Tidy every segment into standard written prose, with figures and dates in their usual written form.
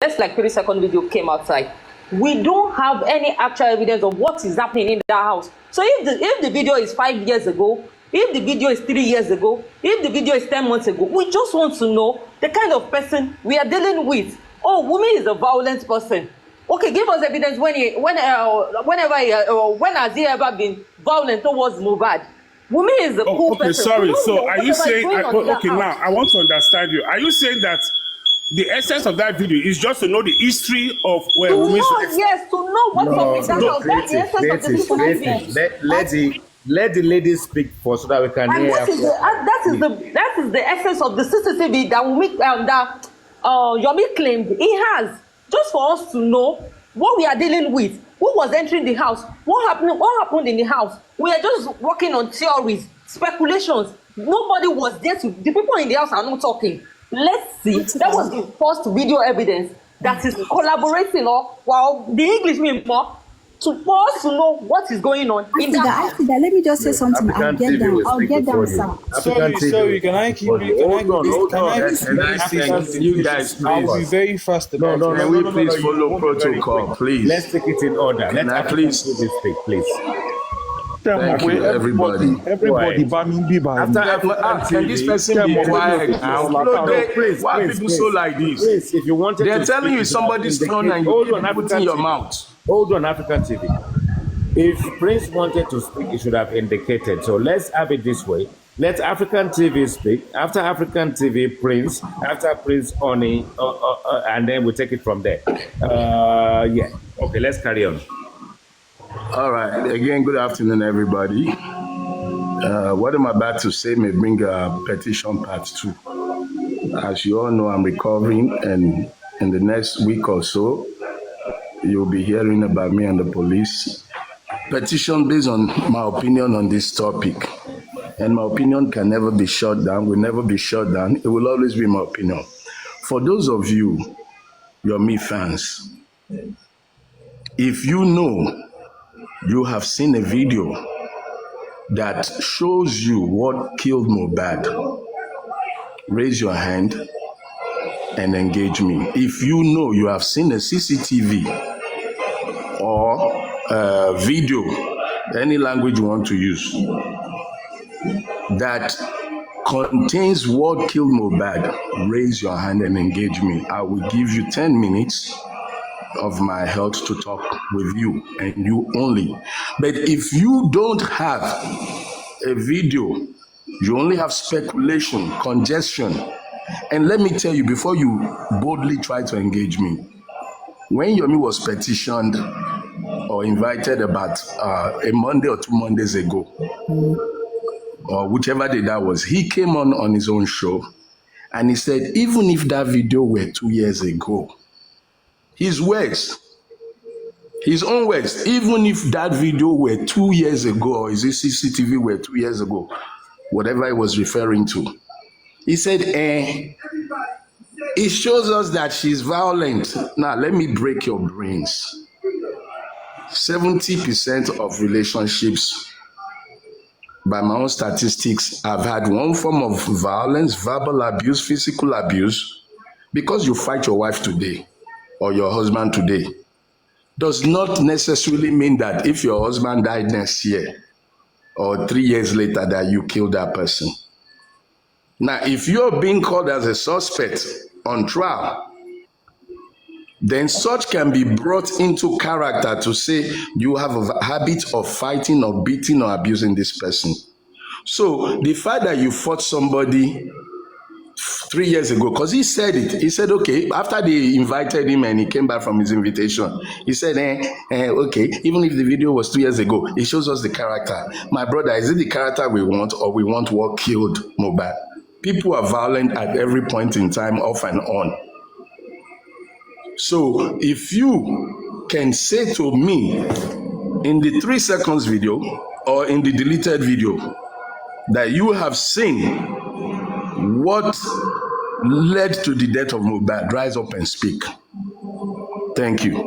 Just like 30-second video came outside. We don't have any actual evidence of what is happening in that house. So if the video is 5 years ago, if the video is 3 years ago, if the video is 10 months ago, we just want to know the kind of person we are dealing with. Oh, Wunmi is a violent person. Okay, give us evidence when has he ever been violent towards MOHBAD? Wunmi is a cool person. Sorry. So are you saying? Okay, now I want to understand you. Are you saying that the essence of that video is just to know the history of where Wunmi? Yes, to know what's up with that house. That's the essence of the people. Let the lady speak first so that we can hear her. That is the essence of the CCTV that Yomi claimed he has, just for us to know what we are dealing with, who was entering the house, what happened in the house. We are just working on theories, speculations. Nobody was there the people in the house are not talking. Let's see. That was the first video evidence that is collaborating while the English mean more for us to know what is going on in that house. Let me just say something. I'll get down, sir. Sorry, can I keep it? You guys, please. I'll be very fast about it. Can we please follow protocol, please? Let's take it in order. Can I please speak, please? Thank you, everybody. Can this person be quiet now? Why are people so like this? Please, if you wanted they're telling you somebody's phone and you put in your mouth. Hold on, African TV. If Prince wanted to speak, he should have indicated. So let's have it this way. Let African TV speak. After African TV, Prince. After Prince, Oni, and then we take it from there. Yeah. Okay, let's carry on. All right. Again, good afternoon, everybody. What I'm about to say may bring a petition part 2. As you all know, I'm recovering, and in the next week or so, you'll be hearing about me and the police. Petition based on my opinion on this topic. And my opinion can never be shut down, will never be shut down. It will always be my opinion. For those of you, Yomi fans, if you know you have seen a video that shows you what killed MOHBAD, raise your hand and engage me. If you know you have seen a CCTV or video, any language you want to use, that contains what killed MOHBAD, raise your hand and engage me. I will give you 10 minutes of my health to talk with you and you only. But if you don't have a video, you only have speculation, congestion. And let me tell you, before you boldly try to engage me, when Yomi was petitioned or invited about a Monday or 2 Mondays ago, or whichever day that was, he came on his own show and he said, even if that video were 2 years ago, his words, his own words, even if that video were 2 years ago, or his CCTV were 2 years ago, whatever he was referring to, he said, it shows us that she's violent. Now, let me break your brains. 70% of relationships, by my own statistics, have had one form of violence, verbal abuse, physical abuse. Because you fight your wife today or your husband today does not necessarily mean that if your husband died next year or 3 years later that you killed that person. Now, if you're being called as a suspect on trial, then such can be brought into character to say you have a habit of fighting or beating or abusing this person. So the fact that you fought somebody 3 years ago, because he said it, he said, okay, after they invited him and he came back from his invitation, he said, okay, even if the video was 2 years ago, it shows us the character. My brother, is it the character we want, or we want what killed MOHBAD? People are violent at every point in time, off and on. So if you can say to me in the 3 seconds video or in the deleted video that you have seen what led to the death of MOHBAD, rise up and speak. Thank you.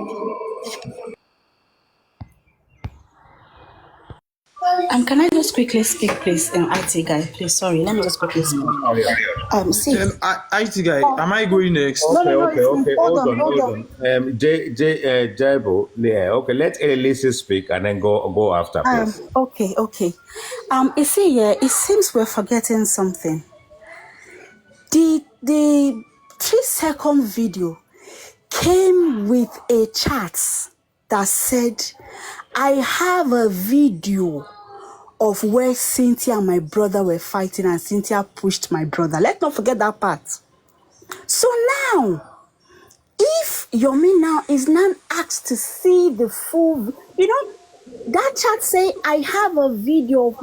Can I just quickly speak, please? IT guy, please. Sorry, let me just quickly speak. See. IT guy, am I going next? Okay. Hold on. Jaibo, yeah. Okay, let Elise speak and then go after, please. Okay. You see, it seems we're forgetting something. The 3-second video came with a chat that said, "I have a video of where Cynthia and my brother were fighting and Cynthia pushed my brother." Let's not forget that part. So now, if Yomi now is now asked to see the full, that chat say, "I have a video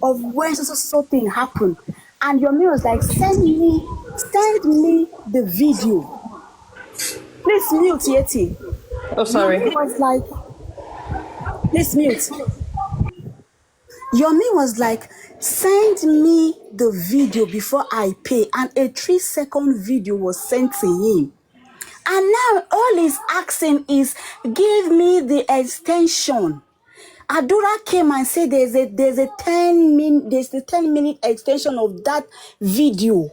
of where so thing happened," and Yomi was like, send me the video. Please mute, Yeti. Oh, sorry. Yomi was like, please mute. Yomi was like, send me the video before I pay, and a 3-second video was sent to him. And now all he's asking is, give me the extension. Adura came and said there's a 10-minute extension of that video.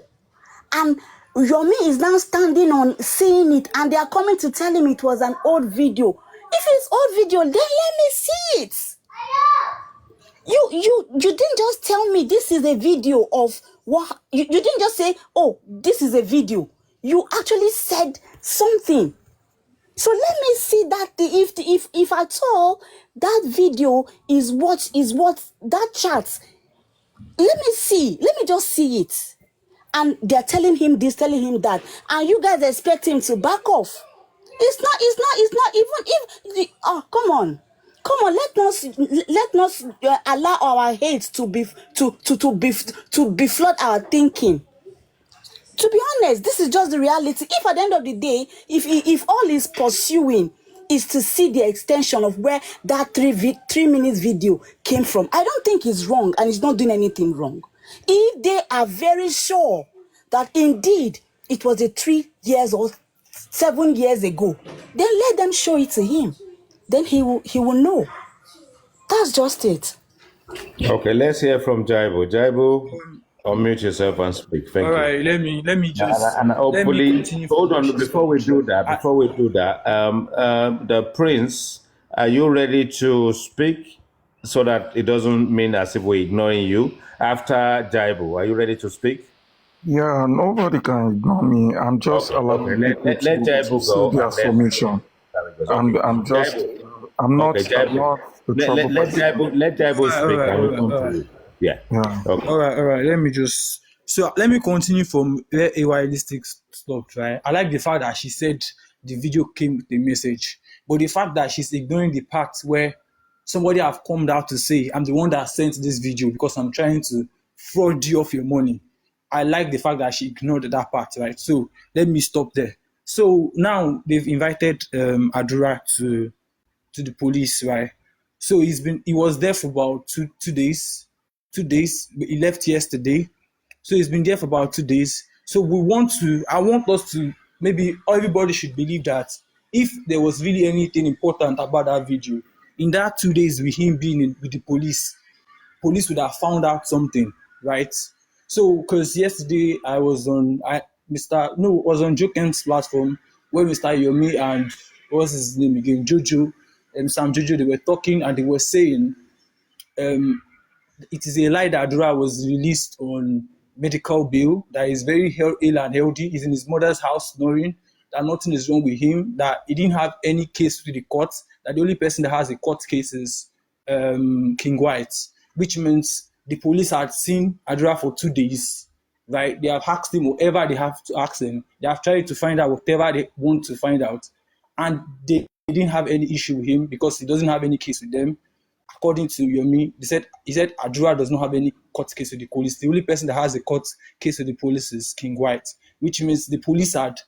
And Yomi is now standing on seeing it, and they are coming to tell him it was an old video. If it's old video, then let me see it. You didn't just tell me this is a video of what you didn't just say, oh, this is a video. You actually said something. So let me see that if at all that video is what that chat. Let me just see it. And they're telling him this, telling him that, and you guys expect him to back off. It's not even if come on, let us allow our hate to flood our thinking. To be honest, this is just the reality. If at the end of the day, if all he's pursuing is to see the extension of where that 3-minute video came from, I don't think he's wrong, and he's not doing anything wrong. If they are very sure that indeed it was a 3 years or 7 years ago, then let them show it to him. Then he will know. That's just it. Okay, let's hear from Jaibo. Jaibo, unmute yourself and speak. Thank you. All right, let me just and hopefully, hold on before we do that. The Prince, are you ready to speak so that it doesn't mean as if we're ignoring you? After Jaibo, are you ready to speak? Yeah, nobody can ignore me. I'm just allowing people to see their submission. I'm not the trouble. Let Jaibo speak. Yeah. Okay. All right. Let me continue from where AYD stopped, right? I like the fact that she said the video came with a message, but the fact that she's ignoring the part where somebody have come out to say, I'm the one that sent this video because I'm trying to fraud you of your money. I like the fact that she ignored that part, right? So let me stop there. So now they've invited Adura to the police, right? So he was there for about two days. 2 days. He left yesterday. So he's been there for about 2 days. So I want us to, maybe everybody should believe that if there was really anything important about that video, in that 2 days with him being with the police would have found out something, right? So, because yesterday I was on Joken's platform where Mr. Yomi and what's his name again, Jojo, and Sam Jojo, they were talking and they were saying, it is a lie that Adura was released on medical bail, that he's very ill and healthy. He's in his mother's house snoring, that nothing is wrong with him, that he didn't have any case with the court, that the only person that has a court case is King White, which means the police had seen Adura for 2 days, right? They have asked him whatever they have to ask him. They have tried to find out whatever they want to find out. And they didn't have any issue with him because he doesn't have any case with them. According to Yomi, he said Adura does not have any court case with the police. The only person that has a court case with the police is King White, which means the police had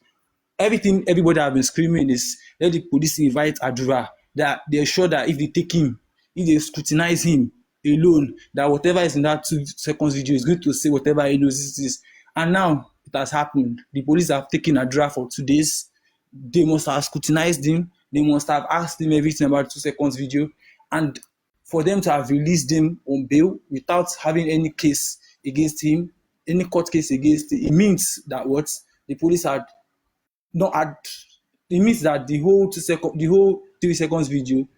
everything. Everybody have been screaming is let the police invite Adura, that they're sure that if they take him, if they scrutinize him alone, that whatever is in that 2 seconds video is going to say whatever he knows is. And now it has happened. The police have taken Adura for 2 days. They must have scrutinized him. They must have asked him everything about 2 seconds video. And for them to have released him on bail without having any case against him, any court case against him, it means that what the police had not had. It means that the whole 3 seconds video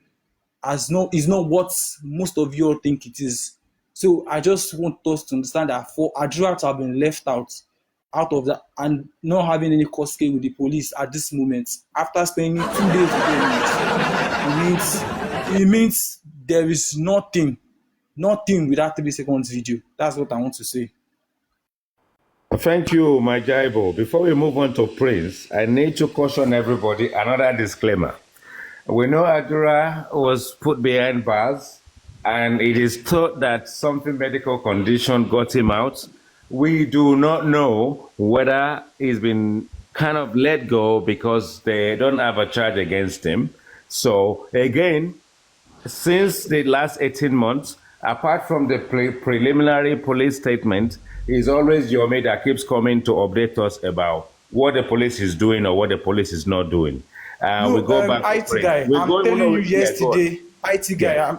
is not what most of you all think it is. So I just want us to understand that for Adura to have been left out of that and not having any court case with the police at this moment, after spending 2 days with them, it means there is nothing with that 3 seconds video. That's what I want to say. Thank you, my Jaibo. Before we move on to Prince, I need to caution everybody another disclaimer. We know Adura was put behind bars, and it is thought that something medical condition got him out. We do not know whether he's been kind of let go because they don't have a charge against him. So again, since the last 18 months, apart from the preliminary police statement, it's always Yomi that keeps coming to update us about what the police is doing or what the police is not doing. We go back to IT guy, I'm telling you yesterday, IT guy,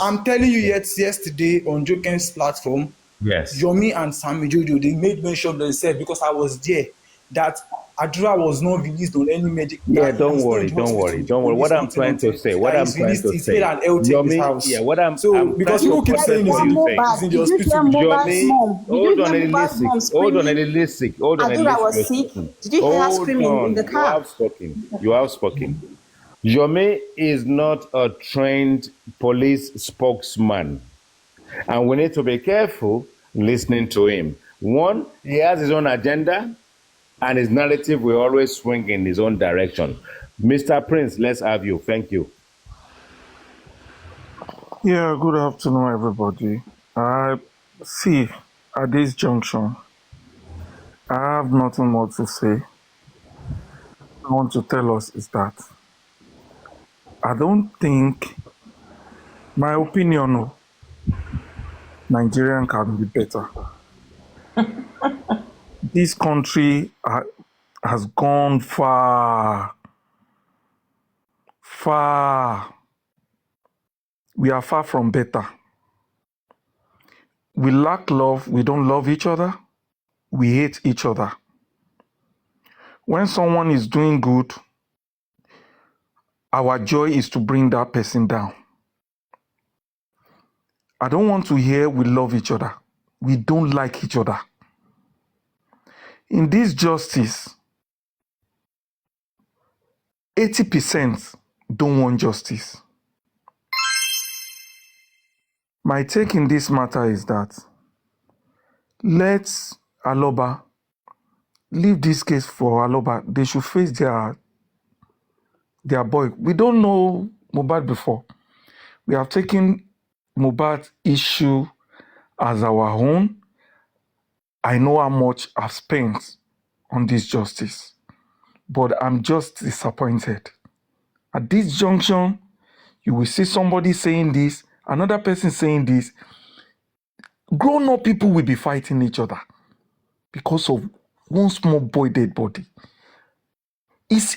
I'm telling you yesterday on Joken's platform, Yomi and Sammy Jojo, they made mention themselves because I was there that Adura was not released on any medical. Yeah, don't worry. What I'm trying to say, Yomi, what I'm because people keep saying is in the hospital. Hold on, listen. Adura was sick. Did you hear her screaming in the car? You have spoken. Yomi is not a trained police spokesman, and we need to be careful listening to him. One, he has his own agenda, and his narrative will always swing in his own direction. Mr. Prince, let's have you. Thank you. Yeah, good afternoon, everybody. See, at this junction, I have nothing more to say. I want to tell us is that I don't think, my opinion, Nigerian can be better. This country has gone far. We are far from better. We lack love. We don't love each other. We hate each other. When someone is doing good, our joy is to bring that person down. I don't want to hear we love each other. We don't like each other. In this justice, 80% don't want justice. My take in this matter is that let's Aloba leave this case for Aloba. They should face their boy. We don't know MOHBAD before. We have taken MOHBAD issue as our own. I know how much I've spent on this justice, but I'm just disappointed. At this junction, you will see somebody saying this, another person saying this. Grown-up people will be fighting each other because of one small boy dead body. It's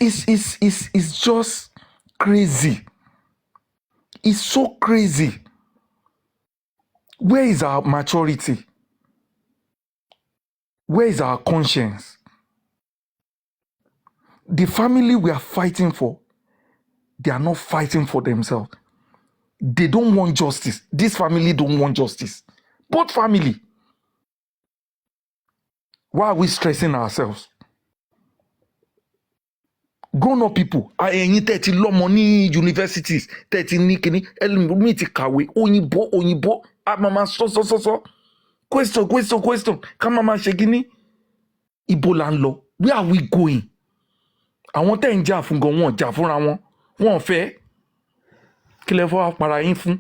just crazy. It's so crazy. Where is our maturity? Where is our conscience? The family we are fighting for, they are not fighting for themselves. They don't want justice. This family don't want justice. Both family. Why are we stressing ourselves? Grown-up people, ẹ̀yin tẹ́ ti lọ́mọ ní universities, tẹ́ ti ní kíní, ẹlòmíì ti kàwé, òyìnbó, mama sọ. Question, ká mama ṣe kíní. Ibo là ń lọ? Where are we going? Àwọn tẹ́ ń jà fún gan wọn jà fúnra wọn. Wọn fẹ́. Kí lẹ fọ́ para yín fún?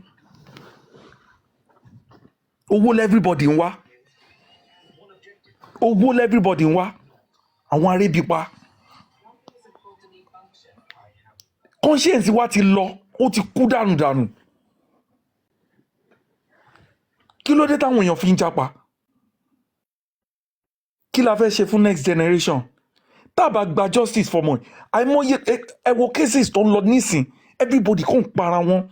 Owó everybody ń wá. Everybody ń wá. Àwọn arẹ́bí pa. Conscience wa ti lọ, ó ti kú dànù. Kí ló dé táwọn èèyàn fi ń japa? Kí la fẹ́ ṣe fún next generation? Tá bá gba justice for money. Àìmọye ẹ wo cases tó ń lọ nísìn, everybody kàn para wọn.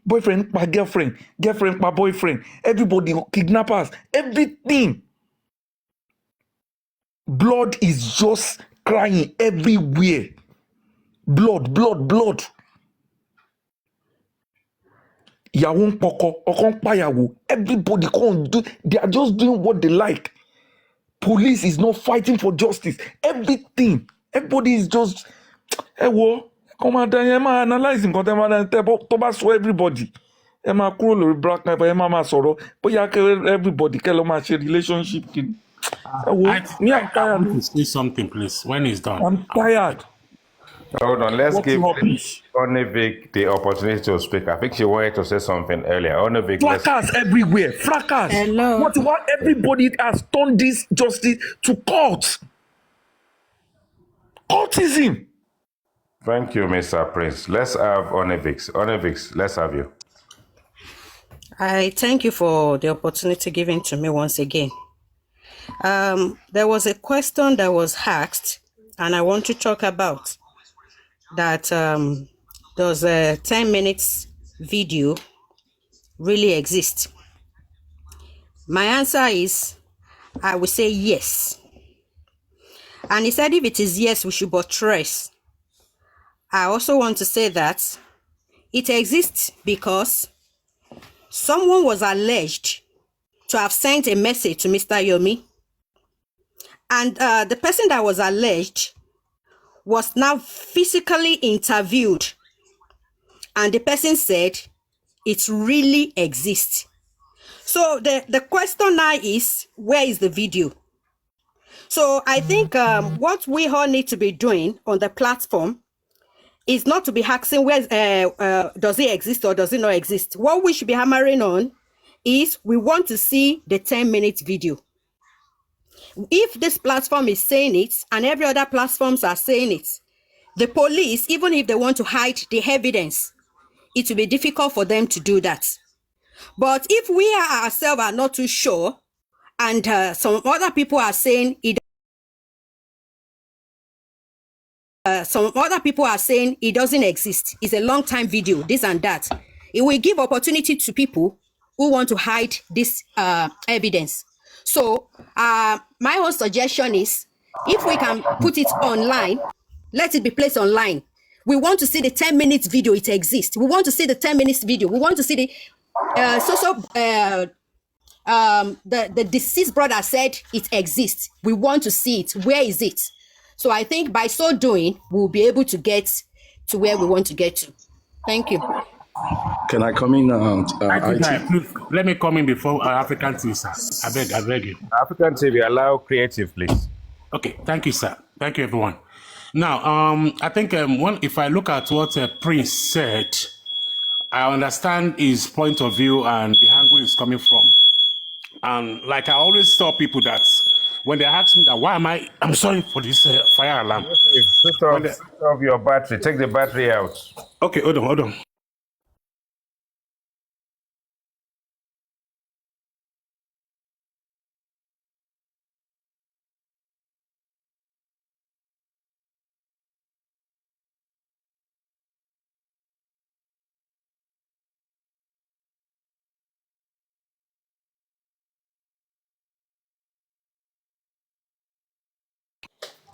boyfriend by girlfriend, girlfriend by boyfriend, everybody, kidnappers, everything. Blood is just crying everywhere. Blood, blood, blood. Ìyàwó ń pọkọ, ọkọ ń pàyàwó. Everybody can't do, they are just doing what they like. Police is not fighting for justice. Everything. Everybody is just, come on, analyzing to bá sọ everybody. Ẹ máa kúrò lórí black knife, ẹ máa sọ̀rọ̀. Bóyá everybody kẹ́ lọ máa ṣe relationship kìíní. Me, I'm tired. I want to say something, please, when it's done. I'm tired. Hold on, let's give rubbish. Onevik the opportunity to speak. I think she wanted to say something earlier. Onevik, fracas everywhere. Fracas. Hello. What everybody has turned this justice to court. Cultism. Thank you, Mr. Prince. Let's have Onevik. Onevik, let's have you. I thank you for the opportunity given to me once again. There was a question that was asked, and I want to talk about that. Does a 10 minutes video really exist? My answer is, I will say yes. And he said if it is yes, we should buttress. I also want to say that it exists because someone was alleged to have sent a message to Mr. Yomi. And the person that was alleged was now physically interviewed. And the person said it really exists. So the question now is, where is the video? So I think what we all need to be doing on the platform is not to be asking where does it exist or does it not exist. What we should be hammering on is we want to see the 10-minute video. If this platform is saying it and every other platforms are saying it, the police, even if they want to hide the evidence, it will be difficult for them to do that. But if we ourselves are not too sure, and some other people are saying it, doesn't exist, it's a long time video, this and that, it will give opportunity to people who want to hide this evidence. So my whole suggestion is, if we can put it online, let it be placed online. We want to see the 10 minutes video, it exists. We want to see the 10 minutes video. We want to see the the deceased brother said it exists. We want to see it. Where is it? So I think by so doing, we'll be able to get to where we want to get to. Thank you. Can I come in? Please, let me come in before African TV, sir. I beg you. African TV, allow creative, please. Okay, thank you, sir. Thank you, everyone. Now, I think if I look at what Prince said, I understand his point of view and the angle he's coming from. And like I always tell people that when they ask me that, why am I'm sorry for this fire alarm. Switch off your battery. Take the battery out. Okay, hold on.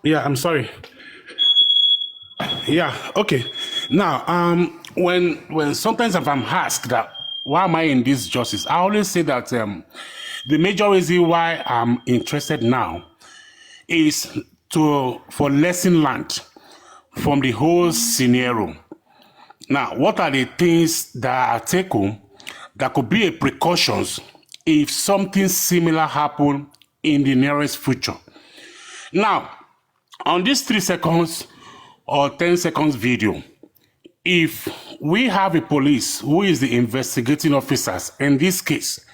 Yeah, I'm sorry. Yeah, okay. Now, when sometimes if I'm asked that why am I in this justice, I always say that the major reason why I'm interested now is for lesson learned from the whole scenario. Now, what are the things that are taken that could be a precautions if something similar happen in the nearest future? Now, on this 3 seconds or 10 seconds video, if we have a police who is the investigating officers in this case,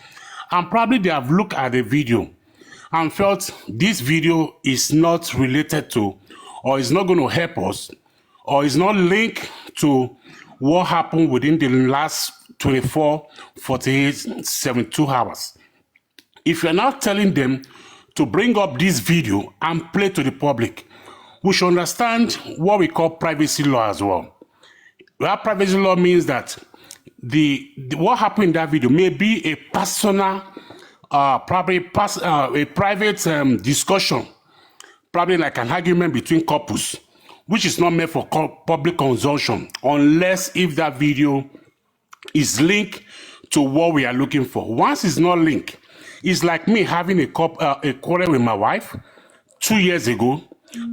and probably they have looked at the video and felt this video is not related to, or is not going to help us, or is not linked to what happened within the last 24, 48, 72 hours. If you're not telling them to bring up this video and play to the public, we should understand what we call privacy law as well. Well, privacy law means that what happened in that video may be a personal, probably a private discussion, probably like an argument between couples, which is not meant for public consumption, unless if that video is linked to what we are looking for. Once it's not linked, it's like me having a quarrel with my wife 2 years ago,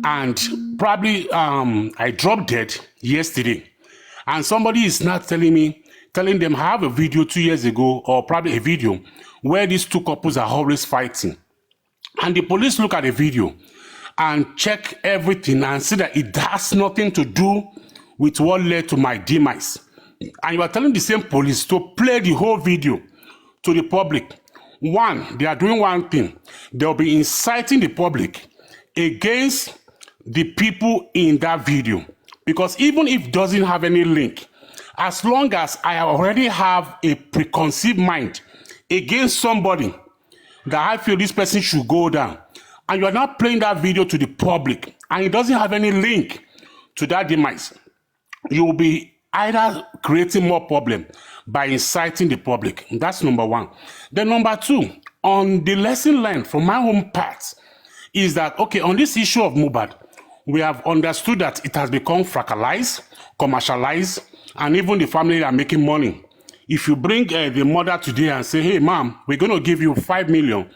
and probably I dropped dead yesterday, and somebody is not telling them I have a video 2 years ago, or probably a video where these two couples are always fighting, and the police look at the video and check everything and see that it has nothing to do with what led to my demise. And you are telling the same police to play the whole video to the public. One, they are doing one thing. They'll be inciting the public against the people in that video. Because even if it doesn't have any link, as long as I already have a preconceived mind against somebody that I feel this person should go down, and you are not playing that video to the public, and it doesn't have any link to that demise, you will be either creating more problem by inciting the public. That's number one. Then number two, on the lesson learned from my own part, is that, okay, on this issue of MOHBAD, we have understood that it has become fractalized, commercialized, and even the family are making money. If you bring the mother today and say, hey, mom, we're going to give you 5 million.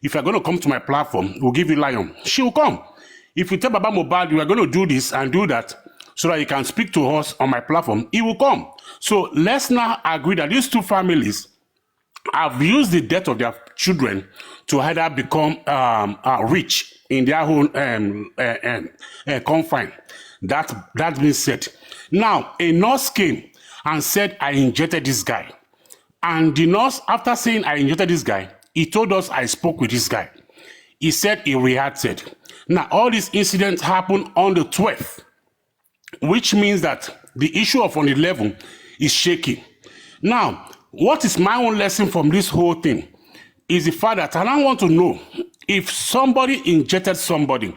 If you're going to come to my platform, we'll give you lion. She will come. If you tell Baba Mohbad, you are going to do this and do that, so that you can speak to us on my platform, he will come. So let's now agree that these two families have used the death of their children to either become rich in their own confine. That's been said. Now, a nurse came and said, I injected this guy. And the nurse, after saying I injected this guy, he told us I spoke with this guy. He said he reacted. Now, all these incidents happened on the 12th. Which means that the issue of on 11 is shaky. Now, what is my own lesson from this whole thing is the fact that I don't want to know if somebody injected somebody,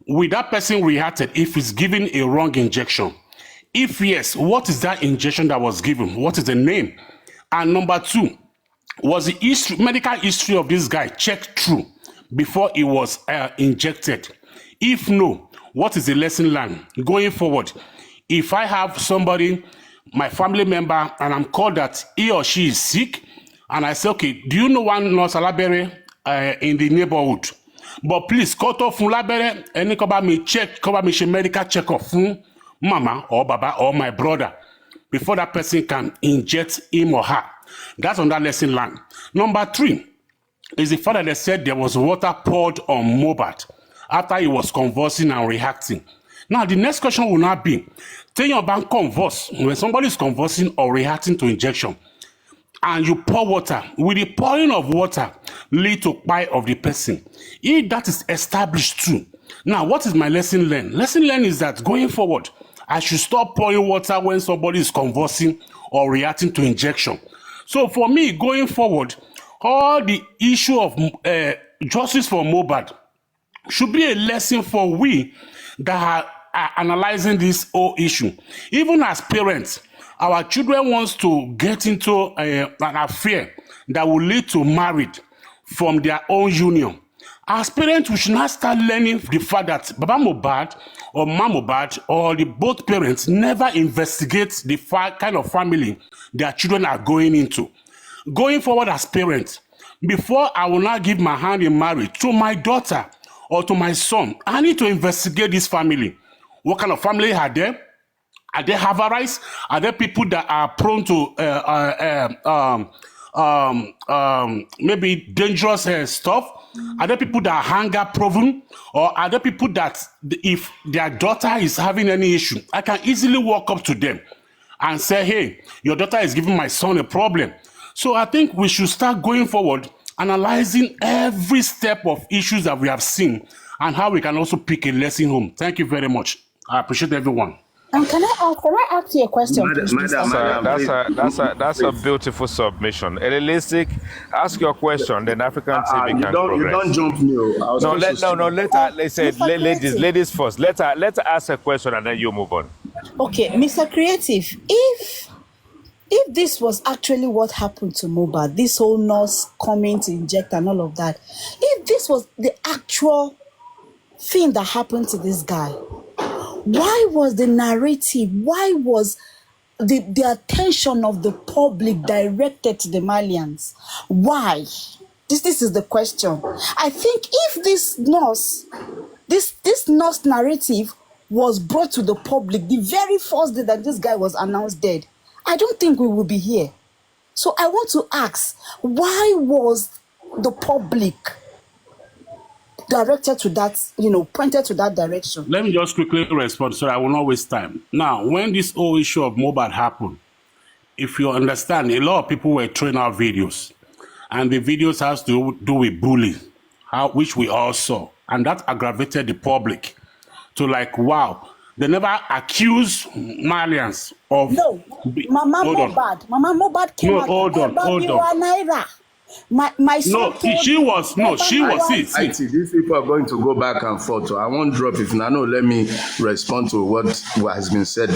will that person reacted if it's given a wrong injection? If yes, what is that injection that was given? What is the name? And number two, was the medical history of this guy checked through before he was injected? If no, what is the lesson learned going forward? If I have somebody, my family member, and I'm called that he or she is sick, and I say, okay, do you know one nurse Alabere in the neighborhood? But please, cut off from Labere, and cover me medical check-up from mama or baba or my brother before that person can inject him or her. That's on that lesson learned. Number three is the fact that they said there was water poured on MOHBAD after he was conversing and reacting. Now, the next question will not be, tell your bank converse. When somebody is conversing or reacting to injection, and you pour water, will the pouring of water lead to pie of the person? If that is established true. Now, what is my lesson learned? Lesson learned is that going forward, I should stop pouring water when somebody is conversing or reacting to injection. So for me, going forward, all the issue of justice for MOHBAD should be a lesson for we that are analyzing this whole issue. Even as parents, our children wants to get into an affair that will lead to marriage from their own union. As parents, we should not start learning the fact that Baba Mohbad or Mama Mohbad or the both parents never investigate the kind of family their children are going into. Going forward as parents, before I will not give my hand in marriage to my daughter or to my son, I need to investigate this family. What kind of family are they? Are they Havarites? Are there people that are prone to maybe dangerous stuff? Are there people that are hunger proven? Or are there people that if their daughter is having any issue, I can easily walk up to them and say, hey, your daughter is giving my son a problem. So I think we should start going forward, analyzing every step of issues that we have seen and how we can also pick a lesson home. Thank you very much. I appreciate everyone. Can I ask you a question, please? That's a beautiful submission. Realistic, ask your question, then African TV can progress. You don't jump me. Ladies first. Let her ask a question and then you move on. Okay, Mr. Creative, if if this was actually what happened to Mohbad, this whole nurse coming to inject and all of that, if this was the actual thing that happened to this guy, why was the narrative, why was the attention of the public directed to the Malians? Why? This is the question. I think if this nurse narrative was brought to the public the very first day that this guy was announced dead, I don't think we will be here. So I want to ask, why was the public directed to that, pointed to that direction? Let me just quickly respond so I will not waste time. Now, when this whole issue of MOHBAD happened, if you understand, a lot of people were throwing out videos, and the videos has to do with bullying, which we all saw, and that aggravated the public to like, wow, they never accused Malians of... No, Mama MOHBAD came out. Hold on. Naira. My son she was. See, these people are going to go back and forth. So I won't drop it now. No, let me respond to what has been said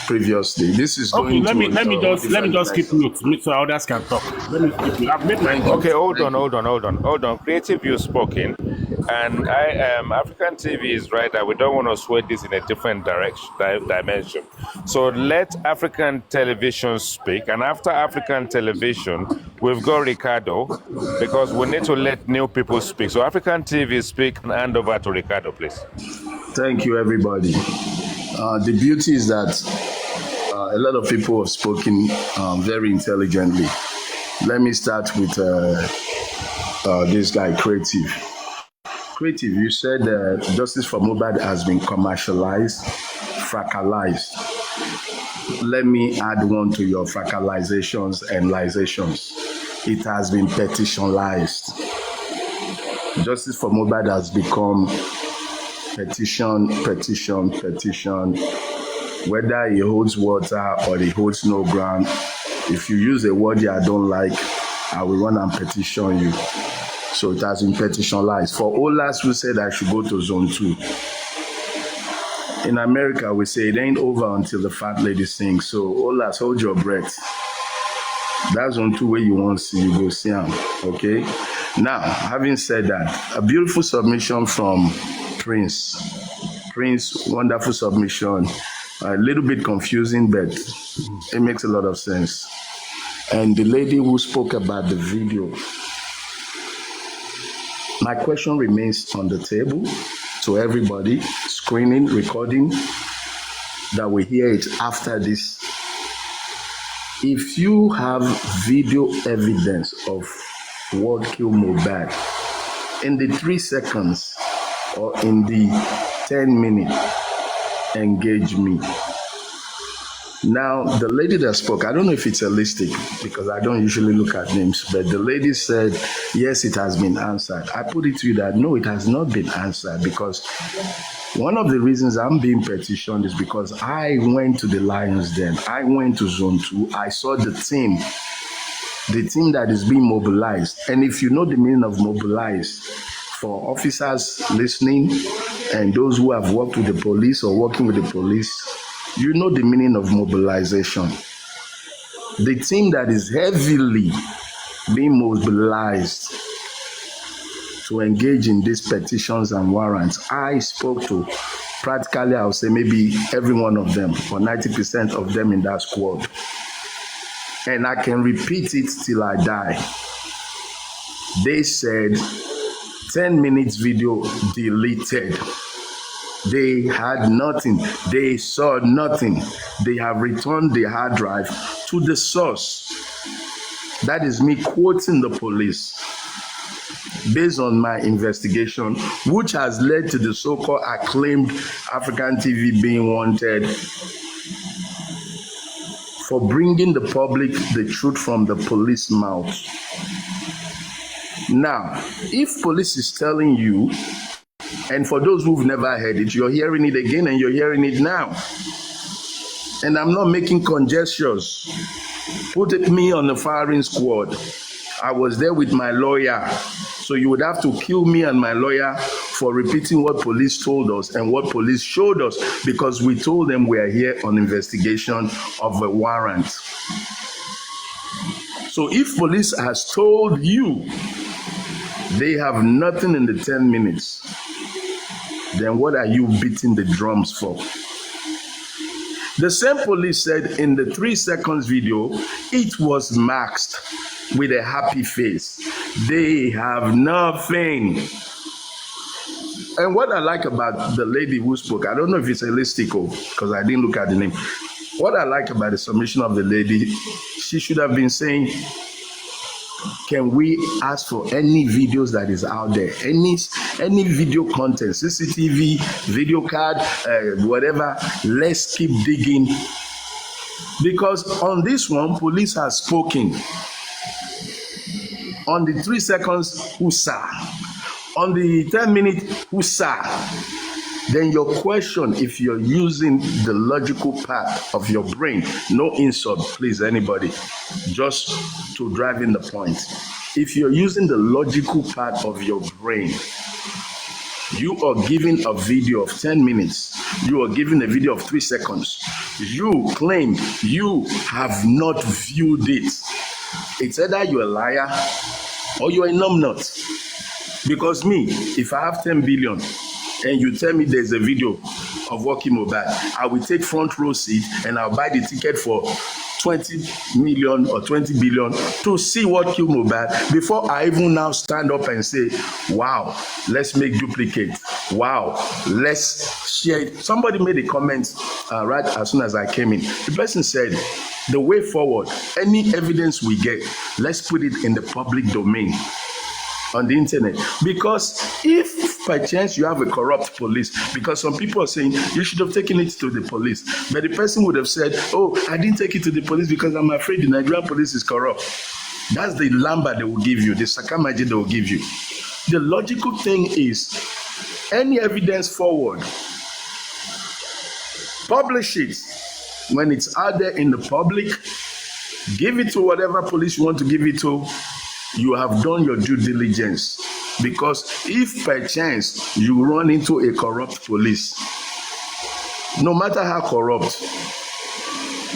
previously. This is going let me just keep mute so others can talk. Let me keep you. I've made my Okay, hold on. Creative, you've spoken, and African TV is right that we don't want to sway this in a different dimension. So let African television speak, and after African television, we've got Ricardo, because we need to let new people speak. So African TV speak, and hand over to Ricardo, please. Thank you, everybody. The beauty is that a lot of people have spoken very intelligently. Let me start with this guy, Creative. Creative, you said justice for Mohbad has been commercialized, fractalized. Let me add one to your fractalizations and lizations. It has been petitionalized. Justice for Mohbad has become petition. Whether he holds water or he holds no ground, if you use a word I don't like, I will run and petition you. So it has been petitionalized. For Olas who said I should go to zone 2. In America, we say it ain't over until the fat lady sings. So Olas, hold your breath. That's zone 2 where you want to see, you go see him. Okay? Now, having said that, a beautiful submission from Prince. Prince, wonderful submission. A little bit confusing, but it makes a lot of sense. And the lady who spoke about the video, my question remains on the table to everybody, screening, recording, that we hear it after this. If you have video evidence of what killed Mohbad in the 3 seconds or in the 10 minutes, engage me. Now, the lady that spoke, I don't know if it's holistic because I don't usually look at names, but the lady said, yes, it has been answered. I put it to you that no, it has not been answered, because one of the reasons I'm being petitioned is because I went to the Lions Den. I went to Zone 2. I saw the team that is being mobilized. And if you know the meaning of mobilized, for officers listening and those who have worked with the police or working with the police, you know the meaning of mobilization. The team that is heavily being mobilized to engage in these petitions and warrants, I spoke to practically, I would say maybe every one of them or 90% of them in that squad. And I can repeat it till I die. They said 10 minutes video deleted. They had nothing. They saw nothing. They have returned the hard drive to the source. That is me quoting the police based on my investigation, which has led to the so-called acclaimed African TV being wanted for bringing the public the truth from the police mouth. Now, if police is telling you, and for those who've never heard it, you're hearing it again and you're hearing it now. And I'm not making conjectures. Put me on the firing squad. I was there with my lawyer. So you would have to kill me and my lawyer for repeating what police told us and what police showed us, because we told them we are here on investigation of a warrant. So if police has told you they have nothing in the 10 minutes, then what are you beating the drums for? The same police said in the 3 seconds video, it was masked with a happy face. They have nothing. And what I like about the lady who spoke, I don't know if it's a listicle because I didn't look at the name. What I like about the submission of the lady, she should have been saying, can we ask for any videos that is out there, any video content, CCTV, video card, whatever. Let's keep digging, because on this one, police has spoken. On the 3 seconds, hussa. On the 10 minute, hussa. Then your question, if you're using the logical part of your brain, no insult, please, anybody, just to drive in the point. If you're using the logical part of your brain, you are giving a video of 10 minutes, you are giving a video of 3 seconds. You claim you have not viewed it. It's either you're a liar or you're a numbnut. Because me, if I have 10 billion, and you tell me there's a video of Walking MOHBAD, I will take front row seat and I'll buy the ticket for 20 million or 20 billion to see what killed MOHBAD before I even now stand up and say, wow, let's make duplicate. Wow, let's share it. Somebody made a comment right as soon as I came in. The person said, the way forward, any evidence we get, let's put it in the public domain on the internet. Because if by chance you have a corrupt police, because some people are saying you should have taken it to the police, but the person would have said, oh, I didn't take it to the police because I'm afraid the Nigerian police is corrupt. That's the lamba they will give you, the sakamaji they will give you. The logical thing is, any evidence forward, publish it. When it's out there in the public, give it to whatever police you want to give it to. You have done your due diligence. Because if by chance you run into a corrupt police, no matter how corrupt,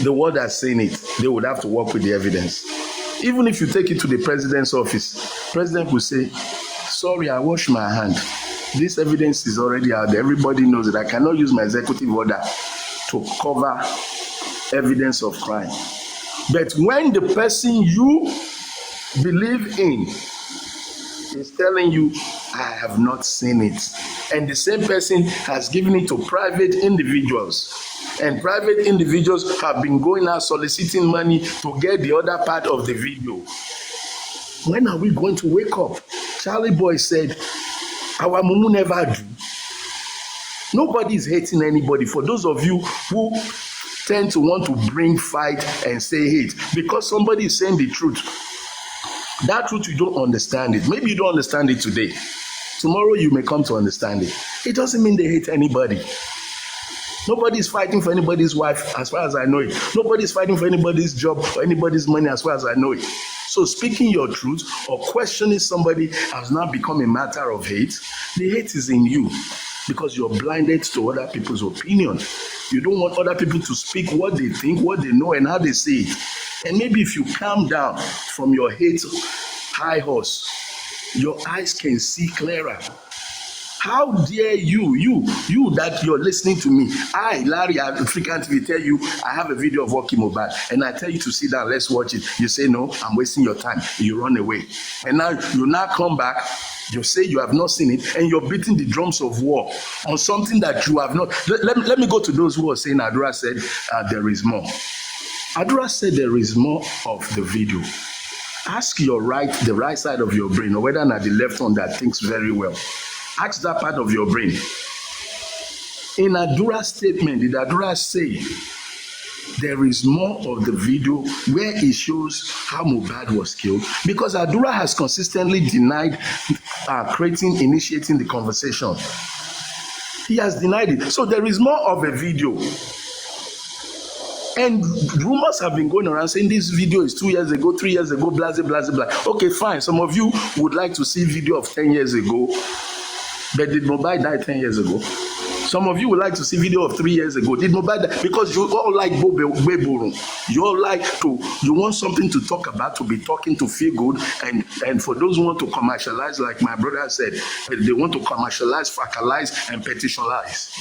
the world has seen it, they would have to work with the evidence. Even if you take it to the president's office, president will say, sorry, I washed my hand. This evidence is already out there. Everybody knows it. I cannot use my executive order to cover evidence of crime. But when the person you believe in is telling you, I have not seen it, and the same person has given it to private individuals, and private individuals have been going out soliciting money to get the other part of the video, when are we going to wake up? Charlie Boy said, our mumu never do. Nobody is hating anybody. For those of you who tend to want to bring fight and say hate, because somebody is saying the truth, that truth you don't understand it. Maybe you don't understand it today. Tomorrow you may come to understand it. It doesn't mean they hate anybody. Nobody is fighting for anybody's wife as far as I know it. Nobody is fighting for anybody's job or anybody's money as far as I know it. So speaking your truth or questioning somebody has now become a matter of hate. The hate is in you because you're blinded to other people's opinion. You don't want other people to speak what they think, what they know, and how they say it. And maybe if you calm down from your hate high horse, your eyes can see clearer. How dare you that you're listening to me? I, Larry, I frequently tell you, I have a video of Walking MOHBAD, and I tell you to sit down, let's watch it. You say, no, I'm wasting your time. You run away. And now you come back, you say you have not seen it, and you're beating the drums of war on something that you have not. Let me go to those who are saying Adura said there is more. Adura said there is more of the video. Ask the right side of your brain, or whether not the left one that thinks very well. Ask that part of your brain. In Adura's statement, did Adura say there is more of the video where it shows how MOHBAD was killed? Because Adura has consistently denied initiating the conversation. He has denied it. So there is more of a video. And rumors have been going around saying this video is 2 years ago, 3 years ago, blah, blah, blah, blah. Okay, fine. Some of you would like to see video of 10 years ago. But did MOHBAD die 10 years ago? Some of you would like to see video of 3 years ago. Did Mohbad, because you all like Gbeburu. You all like to, you want something to talk about, to be talking, to feel good. And for those who want to commercialize, like my brother said, they want to commercialize, facalize, and petitionalize.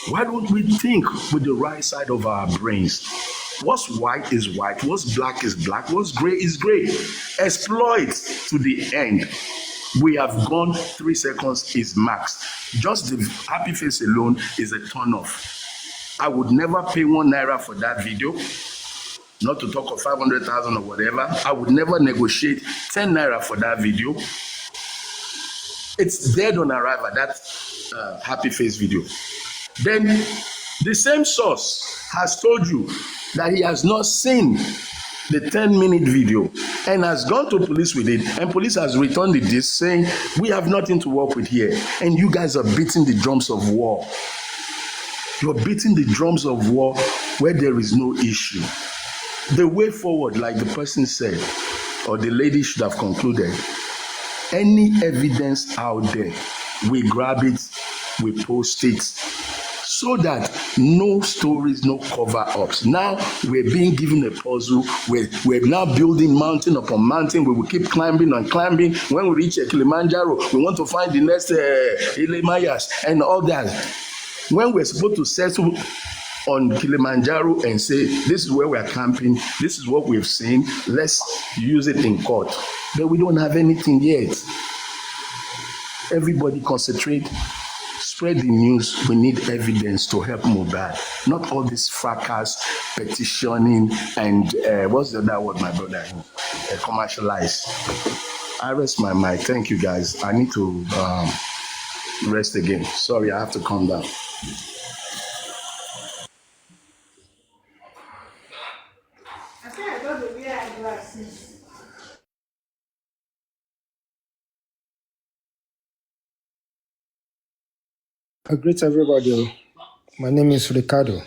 Why don't we think with the right side of our brains? What's white is white, what's black is black, what's gray is gray. Exploit to the end. We have gone 3 seconds is max. Just the happy face alone is a turn off. I would never pay 1 naira for that video, not to talk of 500,000 or whatever. I would never negotiate 10 naira for that video. It's dead on arrival, that happy face video. Then the same source has told you that he has not seen the 10-minute video and has gone to police with it, and police has returned the disc saying, we have nothing to work with here. And you guys are beating the drums of war. You're beating the drums of war where there is no issue. The way forward, like the person said, or the lady should have concluded, any evidence out there, we grab it, we post it, so that no stories, no cover-ups. Now we're being given a puzzle. We're now building mountain upon mountain. We will keep climbing and climbing. When we reach Kilimanjaro, we want to find the next Himalayas and all that. When we're supposed to settle on Kilimanjaro and say, this is where we're camping, this is what we've seen, let's use it in court. But we don't have anything yet. Everybody concentrate. Spread the news. We need evidence to help Mohbad. Not all this fracas, petitioning, and what's the other word, my brother? Commercialize. I rest my mind. Thank you, guys. I need to rest again. Sorry, I have to calm down. I greet everybody. My name is Ricardo.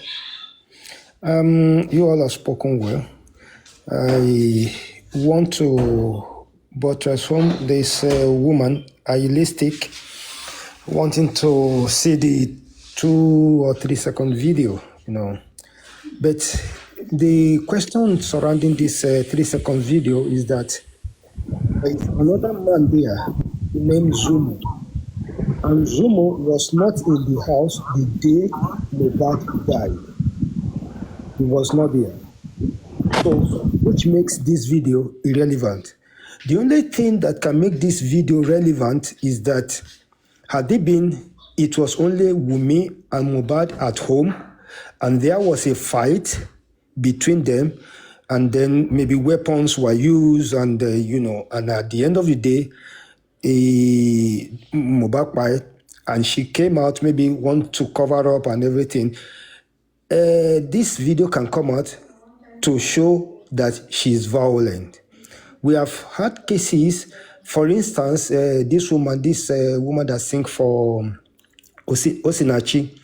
You all have spoken well. I want to buttress home this woman, idealistic, wanting to see the 2 or 3 second video, But the question surrounding this 3 second video is that there is another man there named Zumo. And Zumo was not in the house the day Mohbad died. He was not there. So, which makes this video irrelevant. The only thing that can make this video relevant is that had it was only Wunmi and Mohbad at home, and there was a fight between them, and then maybe weapons were used, and and at the end of the day, Mohbad, and she came out, maybe want to cover up and everything. This video can come out to show that she's violent. We have had cases, for instance, this woman that sang for Osinachi,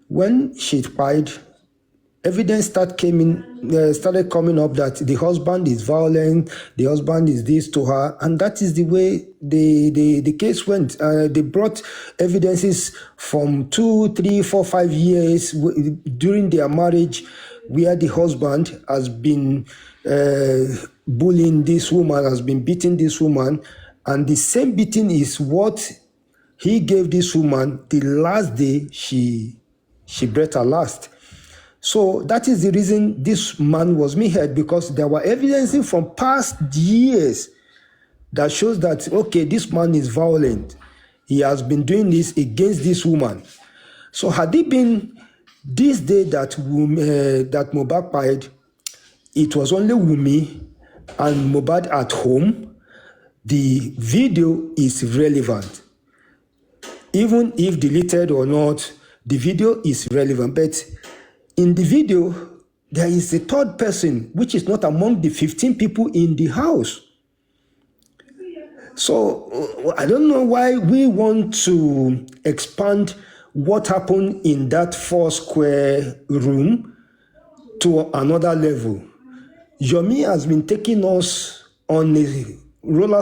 when she died, evidence started coming up that the husband is violent, the husband is this to her, and that is the way the case went. They brought evidences from 2, 3, 4, 5 years during their marriage, where the husband has been bullying this woman, has been beating this woman, and the same beating is what he gave this woman the last day she breathed her last. So that is the reason this man was made, because there were evidences from past years that shows that, okay, this man is violent. He has been doing this against this woman. So had it been this day that Mohbad died, it was only Wunmi and Mohbad at home, the video is relevant. Even if deleted or not, the video is relevant. But in the video, there is a third person, which is not among the 15 people in the house. So I don't know why we want to expand what happened in that 4 square room to another level. Yomi has been taking us on a roller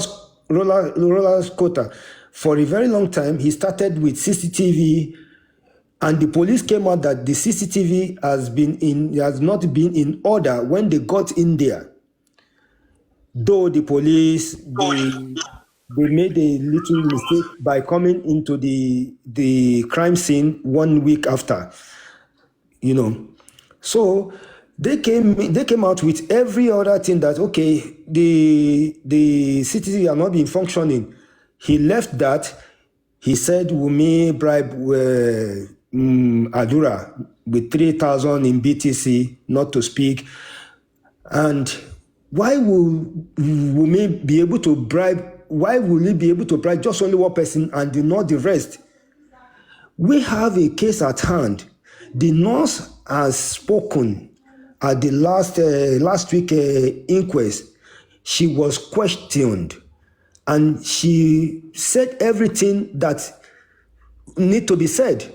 coaster for a very long time. He started with CCTV, And the police came out that the CCTV has not been in order when they got in there. Though the police they made a little mistake by coming into the crime scene 1 week after, you know. So they came out with every other thing that okay, the CCTV are not been functioning. He left that. He said Wumi bribe Adura with 3,000 in BTC not to speak. And why will Wumi be able to bribe? Why will he be able to bribe just only one person and not the rest? We have a case at hand. The nurse has spoken at the last week inquest. She was questioned, and she said everything that need to be said.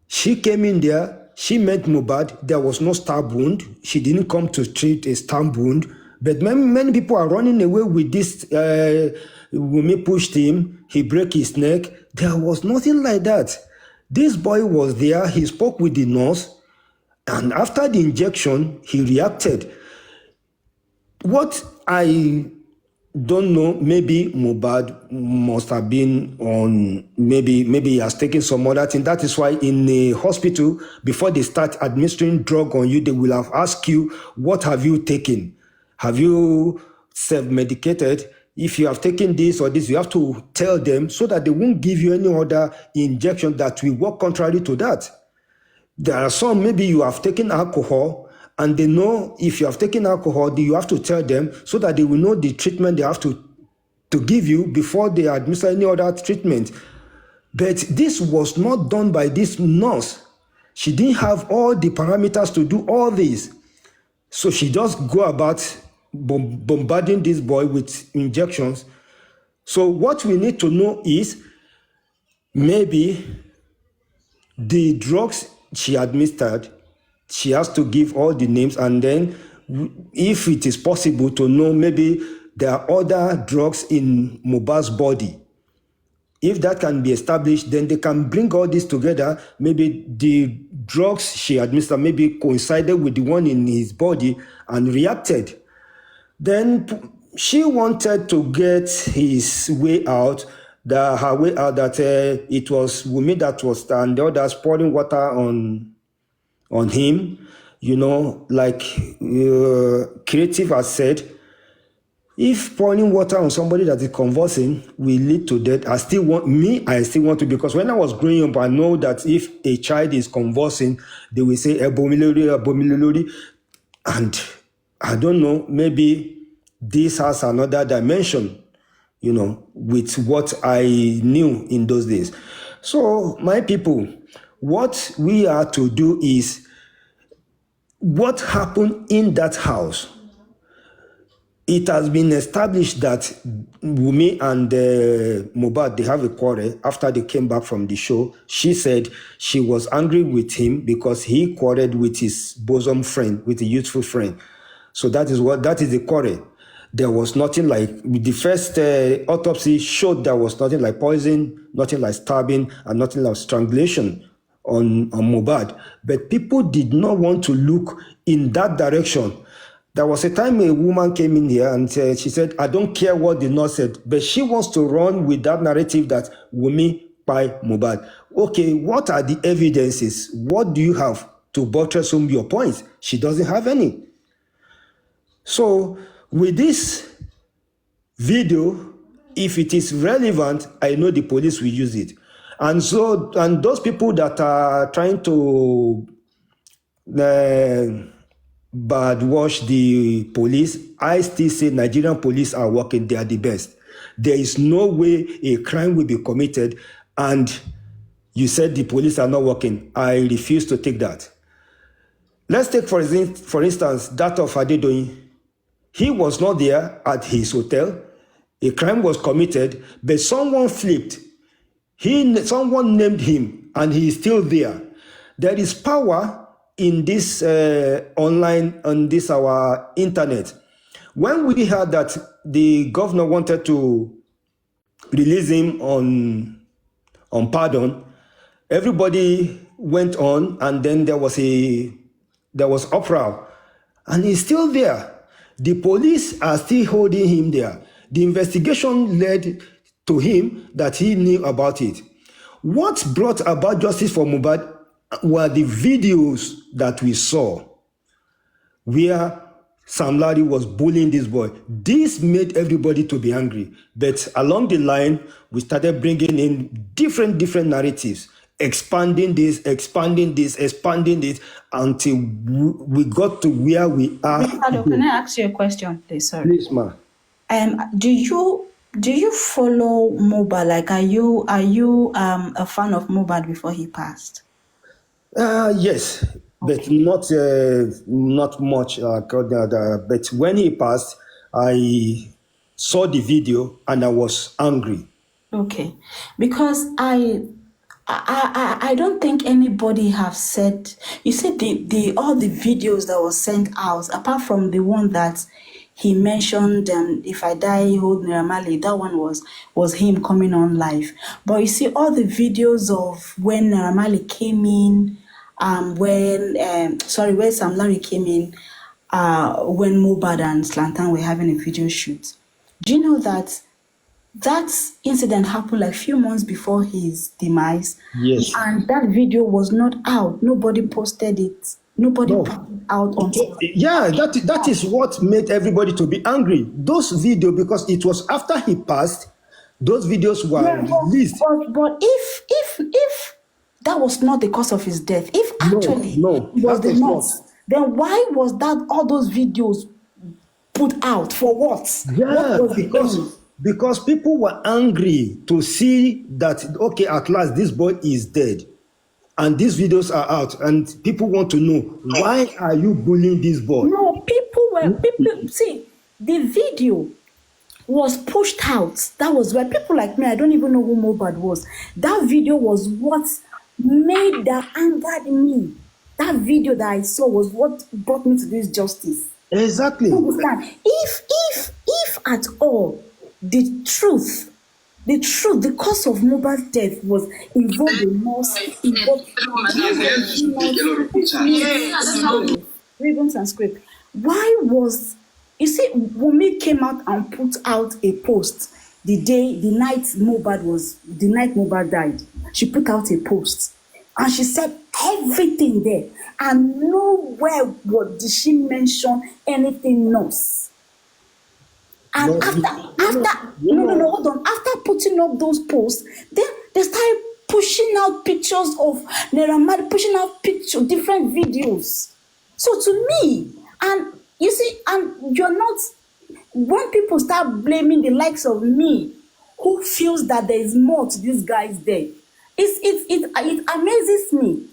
She came in there, she met Mohbad, there was no stab wound. She didn't come to treat a stab wound. But many people are running away with this. Wunmi pushed him, he broke his neck. There was nothing like that. This boy was there, he spoke with the nurse, and after the injection, he reacted. What I don't know, maybe Mohbad must have been on, maybe he has taken some other thing. That is why in the hospital, before they start administering drug on you, they will have asked you, what have you taken? Have you self-medicated? If you have taken this or this, you have to tell them so that they won't give you any other injection that will work contrary to that. There are some, maybe you have taken alcohol, and they know if you have taken alcohol, you have to tell them so that they will know the treatment they have to give you before they administer any other treatment. But this was not done by this nurse. She didn't have all the parameters to do all this. So she just go about bombarding this boy with injections. So what we need to know is maybe the drugs she administered, she has to give all the names, and then if it is possible to know maybe there are other drugs in Mohbad's body. If that can be established, then they can bring all this together. Maybe the drugs she administered maybe coincided with the one in his body and reacted. Then she wanted to get his way out, her way out, that it was Wunmi that was, and the others pouring water on him, like Creative has said, if pouring water on somebody that is convulsing will lead to death, I still want to, because when I was growing up, I know that if a child is convulsing, they will say, Ebomilori, and I don't know, maybe this has another dimension, with what I knew in those days. So, my people, what we are to do is, what happened in that house? It has been established that Wunmi and Mohbad, they have a quarrel after they came back from the show. She said she was angry with him because he quarreled with his bosom friend, with a youthful friend. So that is the quarrel. There was nothing like, the first autopsy showed there was nothing like poison, nothing like stabbing, and nothing like strangulation on Mohbad. But people did not want to look in that direction. There was a time a woman came in here and she said, I don't care what the nurse said, but she wants to run with that narrative that Wunmi by Mohbad. Okay, what are the evidences? What do you have to buttress home your points? She doesn't have any. So with this video, if it is relevant, I know the police will use it. And those people that are trying to bad wash the police, I still say Nigerian police are working, they are the best. There is no way a crime will be committed and you said the police are not working. I refuse to take that. Let's take for instance that of Adedoyin. He was not there at his hotel. A crime was committed, but someone flipped. Someone named him and he is still there. There is power in this online, on this our internet. When we heard that the governor wanted to release him on pardon, Everybody went on, and then there was uproar, and he's still there. The police are still holding him there. The investigation led to him that he knew about it. What brought about justice for Mohbad were the videos that we saw where Sam Larry was bullying this boy. This made everybody to be angry. But along the line, we started bringing in different narratives, expanding this, until we got to where we are. Ricardo, can I ask you a question, please? Sorry. Please, ma. Do you follow MOHBAD? Like, are you a fan of MOHBAD before he passed? Yes, but not much. But when he passed, I saw the video and I was angry. Okay, because I don't think anybody have said. You said all the videos that was sent out, apart from the one that he mentioned, if I die, hold Naira Marley, that one was him coming on live. But you see all the videos of when Naira Marley came in, when Sam Larry came in, when MOHBAD and Slantan were having a video shoot. Do you know that incident happened like a few months before his demise? Yes. And that video was not out. Nobody posted it. Nobody put it out on. Yeah, that is what made everybody to be angry. Those videos, because it was after he passed, those videos were released. But if that was not the cause of his death, if actually it was the nurse, then why was that all those videos put out for what? Yeah, because people were angry to see that, okay, at last this boy is dead. And these videos are out, and people want to know, why are you bullying this boy? No, people see, the video was pushed out. That was where people like me, I don't even know who MOHBAD was. That video was what made that angered me. That video that I saw was what brought me to this justice. Exactly. If at all the truth, the cause of MOHBAD's death was involved in nurse, ribbons and script. Why was, you see, Wunmi came out and put out a post the night MOHBAD died. She put out a post and she said everything there, and nowhere did she mention anything else. And hold on. After putting up those posts, then they started pushing out pictures of Naira Marley, pushing out different videos. So to me, and you see, and you're not, when people start blaming the likes of me, who feels that there is more to this guy's death, it amazes me,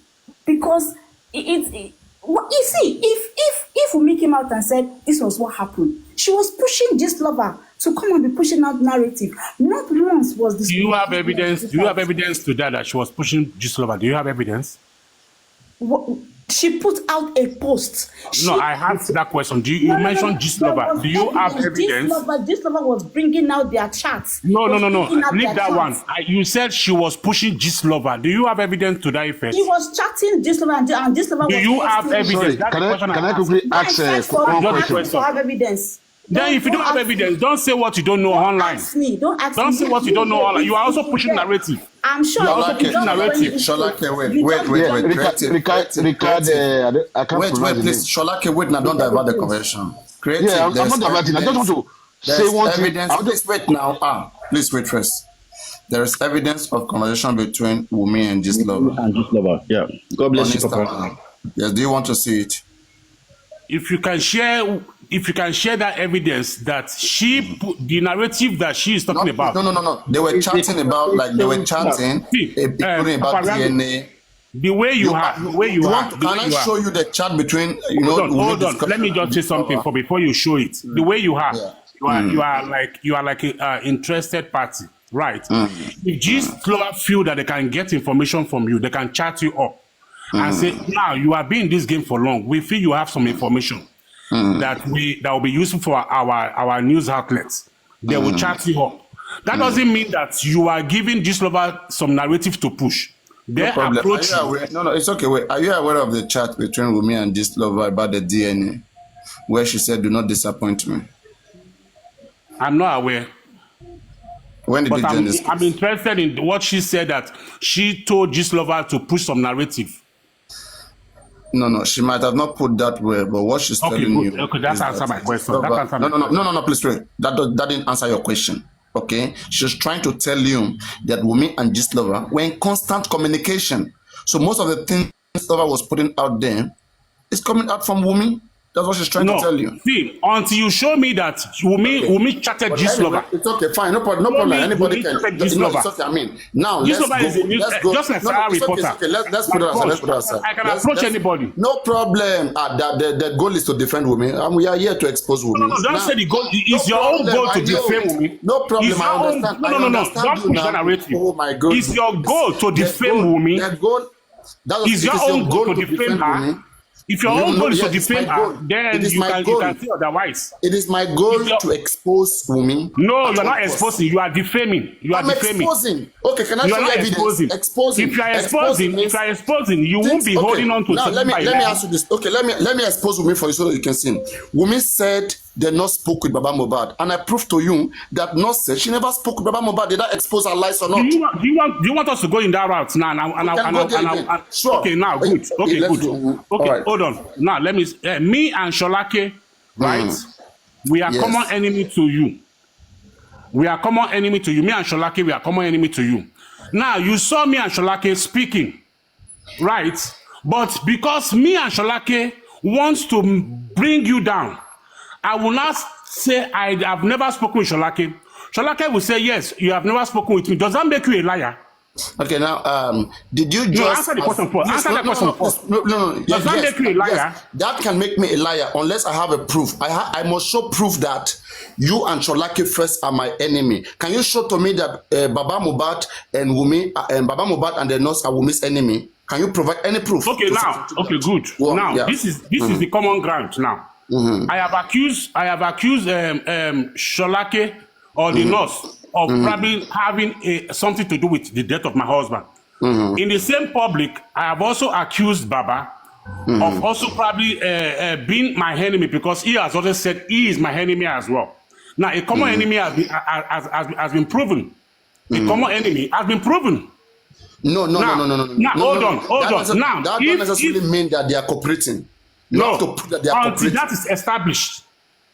because you see, if Wunmi came out and said this was what happened, she was pushing this lover to come and be pushing out narrative. Not once was this. Do you have evidence? Do you have evidence to that she was pushing Gistlover? Do you have evidence? She put out a post. No, I asked that question. You mentioned Gistlover. Do you have evidence? Gistlover was bringing out their chats. No. Leave that one. You said she was pushing Gistlover. Do you have evidence to that effect? He was chatting Gistlover, and Gistlover was. Do you have evidence? Sorry, can I quickly ask one question? To have evidence. Then if you don't have evidence, don't say what you don't know online. Don't ask me. Don't say what you don't know online. You are also pushing narrative. I'm sure. Wait. Please, Sholake, wait, now don't divert the conversation. Yeah, I'm not diverting. I just want to say one thing. Please wait now. Please wait first. There is evidence of conversation between Wunmi and Gistlover. Yeah. God bless you, Papa. Yes, do you want to see it? If you can share that evidence that the narrative that she is talking about. No. They were chatting about, including about DNA. The way you are. Can I show you the chat between, Hold on. Let me just say something before you show it. The way you are, you are like an interested party, right? If Gistlover feel that they can get information from you, they can chat you up and say, now you have been in this game for long. We feel you have some information that will be useful for our news outlets. They will chat you up. That doesn't mean that you are giving Gistlover some narrative to push. They No problem. Are approach you you. aware? No, it's okay. Wait. Are you aware of the chat between Wumi and this lover about the DNA, where she said, "Do not disappoint me"? I'm not aware. When did But you join this I'm case? interested in what she said, that she told Gistlover to push some narrative. No, she might have not put that way, but what she's Okay, telling good. you Okay, that's is answer my that question. That answer my question. no, please wait. That didn't answer your question. Okay, she's trying to tell you that Wumi and Gistlover were in constant communication. So most of the things Gistlover was putting out there is coming out from Wumi. That's what she's trying to tell you. See, until you show me that Wumi chatted But Gistlover. anyway, it's okay, fine, no problem. Anybody can. It's okay. I mean, now Gistlover is let's go. just like Sarah it's reporter. okay. Let's put it aside. Let's put it aside. I can approach anybody. No problem. The goal is to defend Wumi, and we are here to expose Wumi. No, don't say the goal. It's your own goal to defame Wumi. No problem. I understand. No. Don't push that narrative. Oh my God. It's your goal to defame Wumi. It's your own goal to defame her. If your own goal is to defame her, then you can say otherwise. It is my goal to expose Wumi. No, you're not exposing. You are defaming. You are defaming. Exposing. Okay, can I show you evidence? Exposing. If you are exposing, you won't be holding on to. Now let me ask you this. Okay, let me expose Wumi for you so that you can see. Wumi said they not spoke with Baba MOHBAD, and I proved to you that not said she never spoke with Baba MOHBAD. Did I expose her lies or not? Do you want us to go in that route now? Sure. Okay, now good. Okay, good. Okay, right. Hold on. Now let me. Me and Sholake, right? We are common enemy to you. We are common enemy to you. Me and Sholake, we are common enemy to you. Now you saw me and Sholake speaking, right? But because me and Sholake wants to bring you down, I will not say I have never spoken with Sholake. Sholake will say, yes, you have never spoken with me. Does that make you a liar? Okay, now, did you just... No, answer the question first. Answer the question first. No. Does that make you a liar? Yes, that can make me a liar unless I have a proof. I must show proof that you and Sholake first are my enemy. Can you show to me that Baba MOHBAD and Wumi, Baba MOHBAD and the nurse are Wumi's enemy? Can you provide any proof? Okay, now, okay, good. Well, now, yeah. this is the common ground now. I have accused Sholake or the nurse of probably having something to do with the death of my husband. In the same public, I have also accused Baba of also probably being my enemy, because he has also said he is my enemy as well. Now, a common enemy has been proven. A common enemy has been proven. No. Now, hold on. Now, that doesn't necessarily mean that they are cooperating. You have to prove that they are until cooperating. that is established.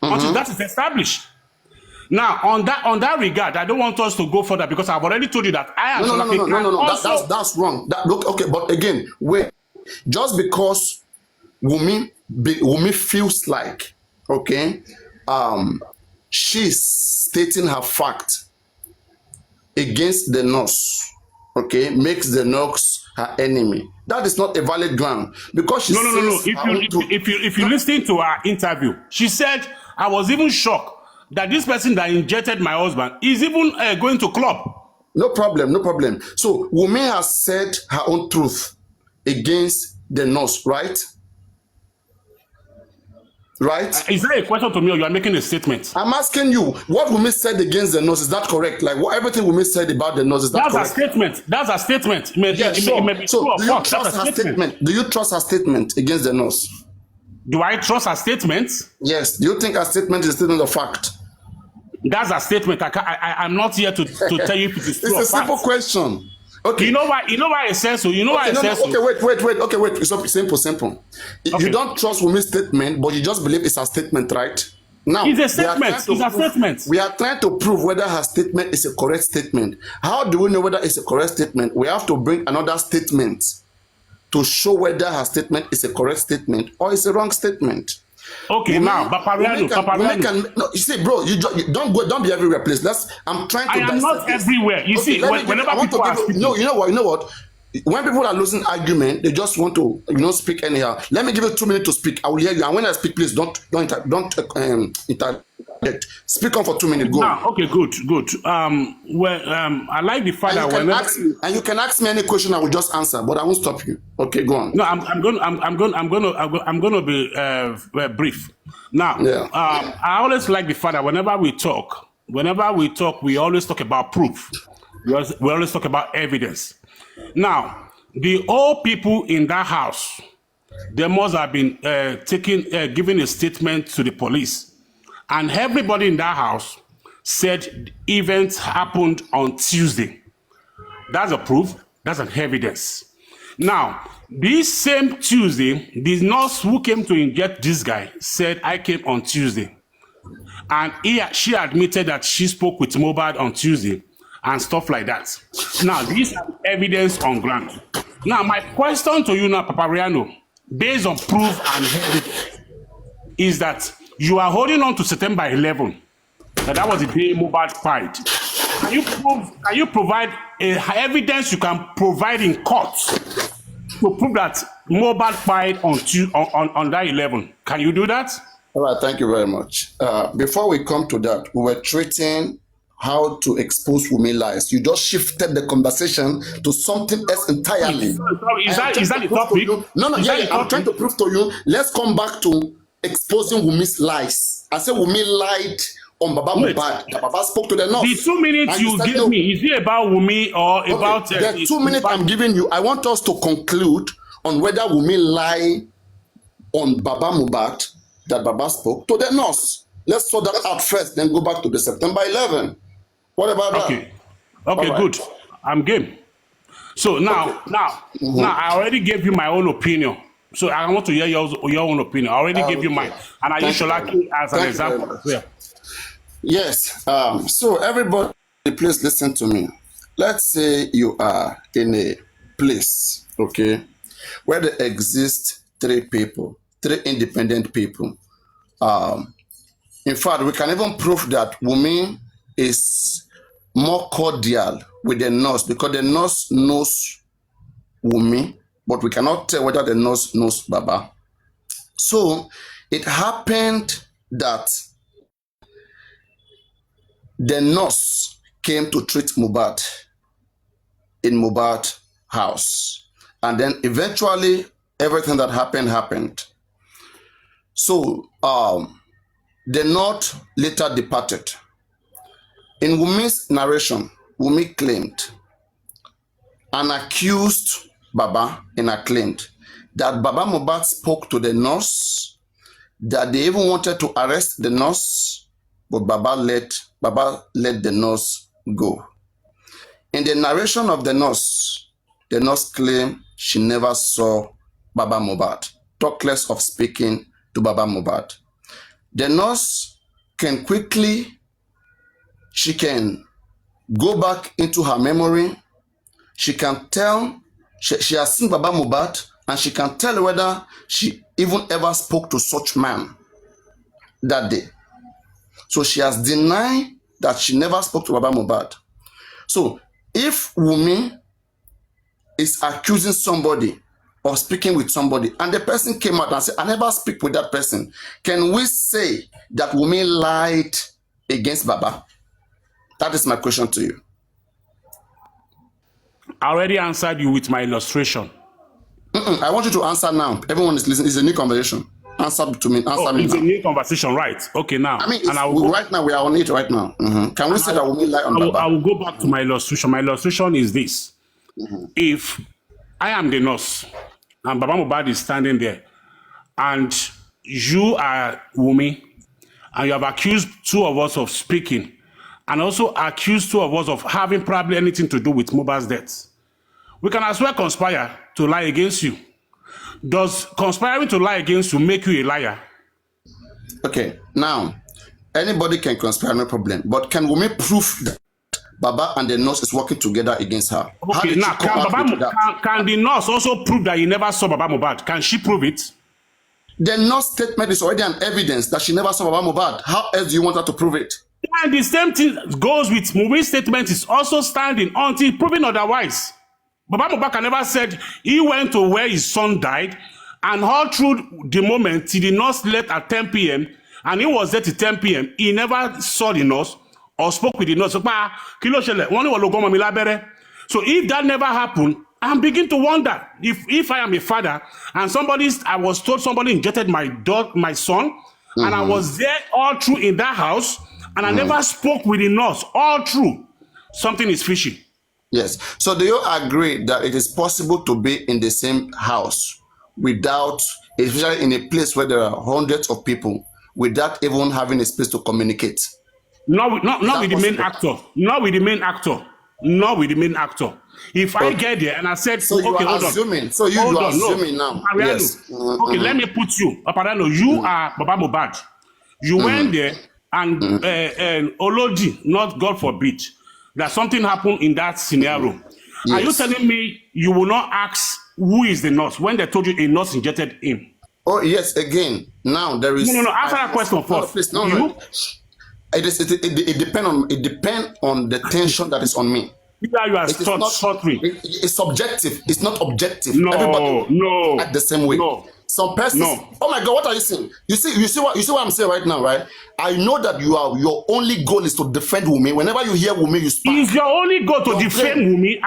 Until that is established. Now, on that regard, I don't want us to go further, because I've already told you that I am No. That's wrong. Okay, but again, wait. Just because Wumi feels like, okay, she's stating her fact against the nurse, okay, makes the nurse her enemy. That is not a valid ground, because she No. If you listen to her interview, she said, I was even shocked that this person that injected my husband is even going to club. No problem. So Wumi has said her own truth against the nurse, right? Right? Is that a question to me, or you are making a statement? I'm asking you, what Wumi said against the nurse, is that correct? Like, everything Wumi said about the nurse, is that correct? That's a statement. It may be true or false. That's a statement. Do you trust her statement against the nurse? Do I trust her statement? Yes. Do you think her statement is a statement of fact? That's a statement. I'm not here to tell you if it is true or It's a simple question. Okay. You know why I say so? You know why I say so? Okay, wait. Okay, wait. It's simple. Okay. You don't trust Wumi's statement, but you just believe it's a statement, right? Now, it's a statement. It's a statement. We are trying to prove whether her statement is a correct statement. How do we know whether it's a correct statement? We have to bring another statement to show whether her statement is a correct statement or it's a wrong statement. Okay, now, Papariano. No, you see, bro, you don't be everywhere, please. I'm trying to. I am not everywhere. You see, whenever people are speaking. No, you know what? When people are losing argument, they just want to, speak anyhow. Let me give you 2 minutes to speak. I will hear you, and when I speak, please don't interject. Speak on for 2 minutes. Go. Okay, good. I like the fact that whenever you can ask me any question, I will just answer, but I won't stop you. Okay, go on. No, I'm going to be brief. Now, yeah. I always like the fact that whenever we talk, we always talk about proof. We always talk about evidence. Now, the old people in that house, they must have been giving a statement to the police. And everybody in that house said events happened on Tuesday. That's a proof. That's an evidence. Now, this same Tuesday, the nurse who came to inject this guy said, I came on Tuesday. And she admitted that she spoke with MOHBAD on Tuesday and stuff like that. Now, these are evidence on ground. Now, my question to you now, Papariano, based on proof and evidence, is that you are holding on to September 11. That was the day MOHBAD died. Can you provide evidence you can provide in court to prove that MOHBAD died on that 11? Can you do that? All right, thank you very much. Before we come to that, we were treating how to expose Wunmi lies. You just shifted the conversation to something else entirely. Sorry, is that the topic? No, I'm trying to prove to you. Let's come back to exposing Wunmi's lies. I said Wunmi lied on Baba MOHBAD. That Baba spoke to the nurse. The 2 minutes you give me, is it about Wunmi or okay, about... the 2 minutes I'm giving you, I want us to conclude on whether Wunmi lied on Baba MOHBAD, that Baba spoke to the nurse. Let's sort that out first, then go back to the September 11. What about that? Okay, right. Good. I'm game. So now, I already gave you my own opinion. So I want to hear your own opinion. I already gave you mine. And I use Sholaki as an example. Yeah. Yes. So everybody, please listen to me. Let's say you are in a place, okay, where there exist 3 people, 3 independent people. In fact, we can even prove that Wunmi is more cordial with the nurse because the nurse knows Wunmi, but we cannot tell whether the nurse knows Baba. So it happened that the nurse came to treat MOHBAD in MOHBAD house. And then eventually everything that happened. So the nurse later departed. In Wunmi's narration, Wunmi claimed and accused Baba and claimed that Baba MOHBAD spoke to the nurse, that they even wanted to arrest the nurse, but Baba let the nurse go. In the narration of the nurse claimed she never saw Baba MOHBAD, talk less of speaking to Baba MOHBAD. The nurse can go back into her memory. She can tell, she has seen Baba MOHBAD, and she can tell whether she even ever spoke to such man that day. So she has denied that she never spoke to Baba MOHBAD. So if Wunmi is accusing somebody of speaking with somebody, and the person came out and said, I never speak with that person, can we say that Wunmi lied against Baba? That is my question to you. I already answered you with my illustration. I want you to answer now. Everyone is listening. It's a new conversation. Answer to me. Answer me it's now. A new conversation, right? Okay, now. I mean, right now we are on it right now. Can we say that Wunmi lied on Baba? I will go back to my illustration. My illustration is this. If I am the nurse and Baba MOHBAD is standing there, and you are Wunmi, and you have accused 2 of us of speaking, and also accused 2 of us of having probably anything to do with MOHBAD's death, we can as well conspire to lie against you. Does conspiring to lie against you make you a liar? Okay, now, anybody can conspire, no problem. But can Wunmi prove that Baba and the nurse is working together against her? Okay, now, can the nurse also prove that he never saw Baba MOHBAD? Can she prove it? The nurse statement is already an evidence that she never saw Baba MOHBAD. How else do you want her to prove it? And the same thing goes with Wunmi's statement is also standing until proven otherwise. Baba MOHBAD never said he went to where his son died, and all through the moment till the nurse left at 10 p.m. and he was there till 10 p.m. He never saw the nurse or spoke with the nurse. So if that never happened, I'm beginning to wonder if I am a father and I was told somebody injected my son, and I was there all through in that house, and I never spoke with the nurse all through. Something is fishy. Yes. So do you agree that it is possible to be in the same house without, especially in a place where there are hundreds of people, without even having a space to communicate? Not with the main possible? actor. Not with the main actor. Not with the main actor. If I get there and I said, So you okay, are hold assuming. on. So you Hold are on, no. assuming now. Papariano. Yes. Okay, let me put you. Papariano, you are Baba MOHBAD. You went there and Olodi, not God forbid, that something happened in that scenario. Yes. Are you telling me you will not ask who is the nurse when they told you a nurse injected him? Oh yes. Again, now there is. No. Answer that question first. Please, no. It depends on the tension that is on me. You are stuttering. It's subjective. It's not objective. No, Everybody act the same way. No. Some persons. No. Oh my God! What are you saying? You see what I'm saying right now, right? I know that your only goal is to defend Wumi. Whenever you hear Wumi, you spark. Is your only goal to defend Wumi?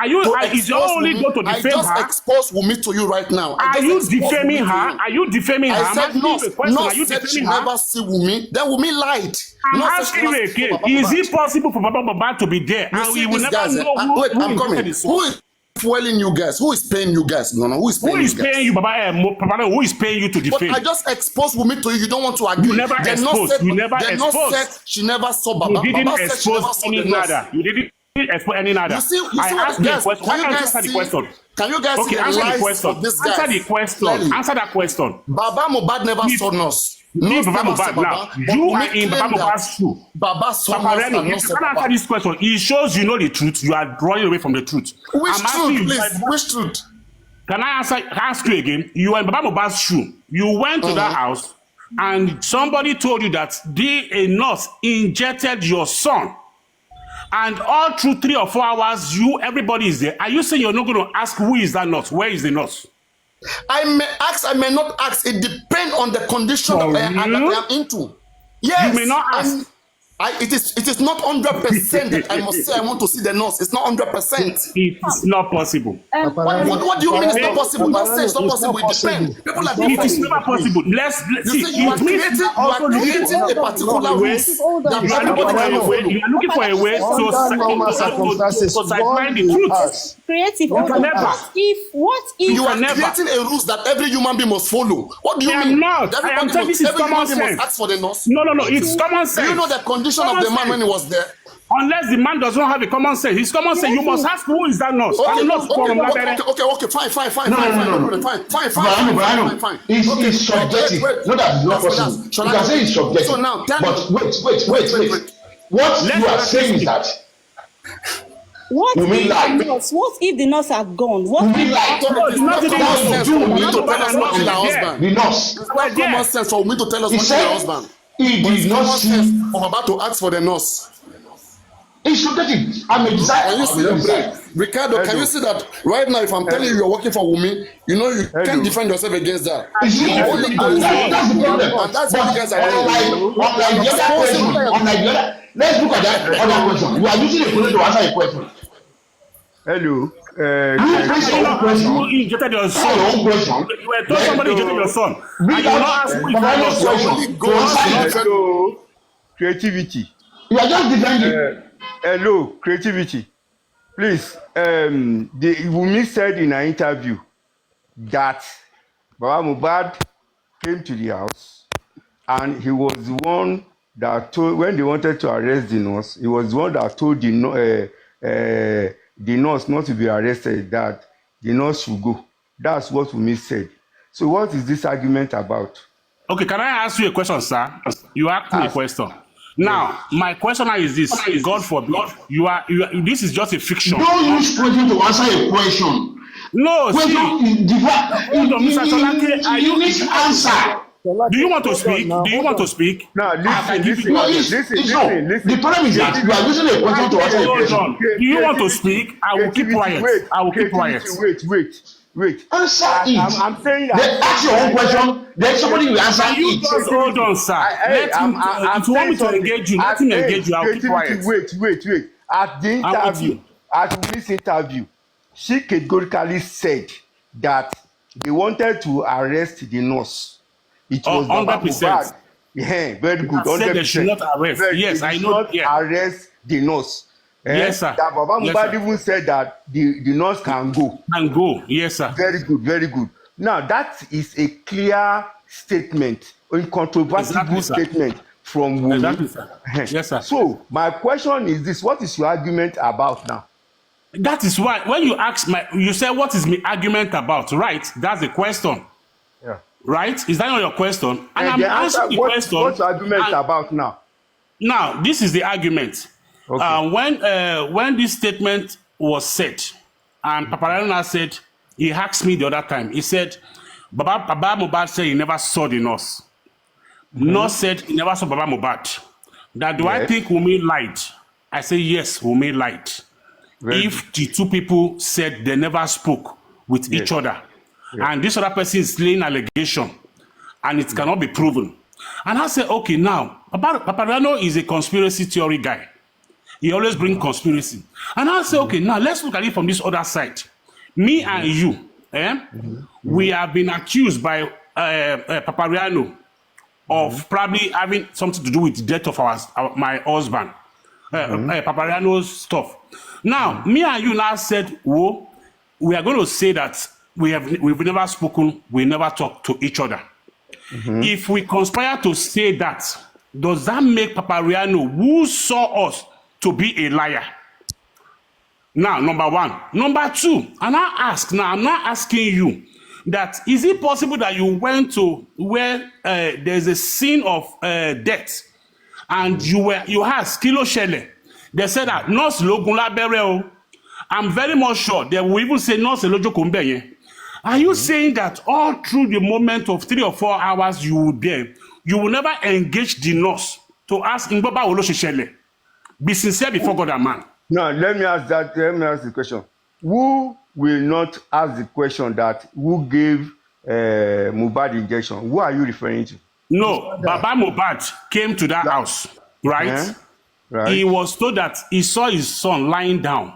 Is your only goal to defend her? I just expose Wumi to you right now. Are you defaming her? Are you defaming her? I said no. No said she never see Wumi. Then Wumi lied. I'm asking you again. Is it possible for Baba MOHBAD to be there? And we will never know wait, I'm coming. Who is fueling you guys? Who is paying you guys? No. Who is paying you, Baba? Who is paying you to defend? But I just exposed Wumi to you. You don't want to agree. You never exposed. You never exposed. Said she never saw Baba. You didn't Baba expose any nada. You didn't expose any nada. You see I asked you a question. Why can't you answer the question? Can you guys see answer the the question. Answer the question. Answer that question. Baba MOHBAD never saw us. No, Baba MOHBAD now. You are in Baba MOHBAD's shoe. Baba saw Papariano, if you can't answer this question, it shows you know the truth. You are drawing away from the truth. Which truth, please? Which truth? Can I ask you again? You are in Baba MOHBAD's shoe. You went to that house and somebody told you that a nurse injected your son. And all through 3 or 4 hours, everybody is there. Are you saying you're not going to ask who is that nurse? Where is the nurse? I may ask, I may not ask. It depends on the condition that I am into. Yes. You may not ask. It is not 100% that I must say I want to see the nurse. It's not 100%. It's not possible. What do you mean it's not possible? Don't say it's not possible. It depends. People are different. It is never possible. Let's see. You are creating a particular rules that everybody can follow. You are looking for a way to sideline the truth. Creative. What if you are creating a rules that every human being must follow? What do you mean? I'm not. I am saying this is common sense. Must ask for the nurse. No. It's common sense. Do you know the condition of the man when he was there? Unless the man does not have a common sense. His common sense, you must ask who is that nurse. Okay, fine. It's subjective. No, that's not possible. You can say it's subjective. So now, but wait. What you are saying is that. What if the nurse had gone? What if the nurse? It's not common sense for me to tell us what is her husband. He did not see. I'm about to ask for the nurse. It's subjective. I'm a desire. Ricardo, can you see that right now? If I'm telling you you're working for Wumi, you know you can't defend yourself against that. That's the problem. And that's what you guys are doing. Unlike the other, let's look at that other question. You are using a question to answer a question. Hello. You injected your son. You were told somebody injected your son. And you not ask who is Hello. Creativity. You are just defending. Hello, creativity. Please, Wumi said in an interview that Baba MOHBAD came to the house and he was the one that told, when they wanted to arrest the nurse, he was the one that told the nurse not to be arrested, that the nurse should go. That's what Wumi said. So what is this argument about? Okay, can I ask you a question, sir? You asked me a question. Now, my question is this: God forbid, you are. This is just a fiction. Don't use question to answer a question. No, Mr. Solake, are you answer? Do you want to speak? Do you want to speak? No, listen. The problem is that you are using a question to answer a question. Do you want to speak? I will keep quiet. I will keep quiet. Wait. Answer it. I'm saying that. Then ask your own question. Then somebody will answer it. Just hold on, sir. If you want me to engage you, let him engage you. I'll keep quiet. Wait. At the interview, at this interview, she categorically said that they wanted to arrest the nurse. It was 100%. Yeah, very good. 100%. Said they should not arrest. Yes, I know. Arrest the nurse. Yes, sir. That Baba Yes, Mohbad sir. even said that the nurse can go. And go. Yes, sir. Very good, very good. Now that is a clear statement, incontrovertible Exactly, sir. statement from Wunmi. Exactly, sir. Yes, sir. So my question is this: what is your argument about now? That is why when you ask you say what is my argument about, right? That's the question. Yeah. Right? Is that not your question? And I'm the answer, answering the question. what's your argument and about now? Now, this is the argument. Okay. When this statement was said, and Papariano said, he asked me the other time, he said, Baba Mohbad said he never saw the nurse. Nurse said he never saw Baba Mohbad. That do I think Wunmi lied? I say yes, Wunmi lied. If the two people said they never spoke with each other, and this other person is laying allegation, and it cannot be proven. And I say, okay, now, Papariano is a conspiracy theory guy. He always brings conspiracy. And I say, okay, now let's look at it from this other side. Me and you, we have been accused by Papariano of probably having something to do with the death of my husband, Papariano's stuff. Now, me and you now said, whoa, we are going to say that we've never spoken, we never talked to each other. If we conspire to say that, does that make Papariano, who saw us, to be a liar? Now, number one. Number two, and I'm not asking you that is it possible that you went to where there's a scene of death and you asked Kilo Shele. They said that nurse Logun Labere. I'm very much sure they will even say nurse Elojo Kumbeye. Are you saying that all through the moment of 3 or 4 hours you were there, you will never engage the nurse to ask Ngboba Oloshishele? Be sincere before God and man. Now, let me ask the question. Who will not ask the question that who gave Mohbad injection? Who are you referring to? No, Baba Mohbad came to that house, right? Right. He was told that he saw his son lying down,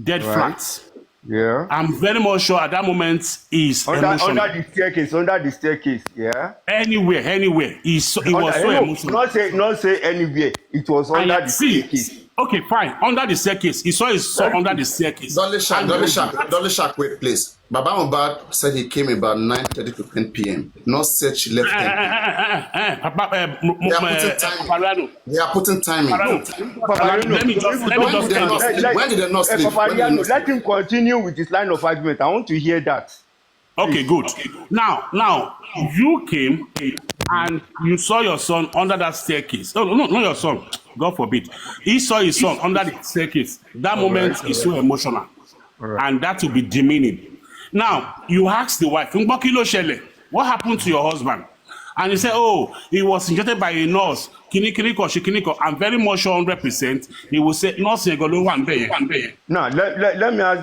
dead flat. Yeah. I'm very much sure at that moment he's emotional. Under the staircase, yeah. Anywhere. He was so emotional. Not say anywhere. It was under the staircase. Okay, fine. Under the staircase. He saw his son under the staircase. Dolly Shark, wait, please. Baba Mohbad said he came about 9:30 to 10 p.m. Not said she left 10 p.m. They are putting time in. When did the nurse leave? Let him continue with his line of argument. I want to hear that. Okay, good. Now, you came and you saw your son under that staircase. No, not your son. God forbid. He saw his son under the staircase. That moment is so emotional. And that will be demeaning. Now, you ask the wife, what happened to your husband? And he said, oh, he was injected by a nurse. Kiniko. I'm very much sure 100%. He will say, nurse, now,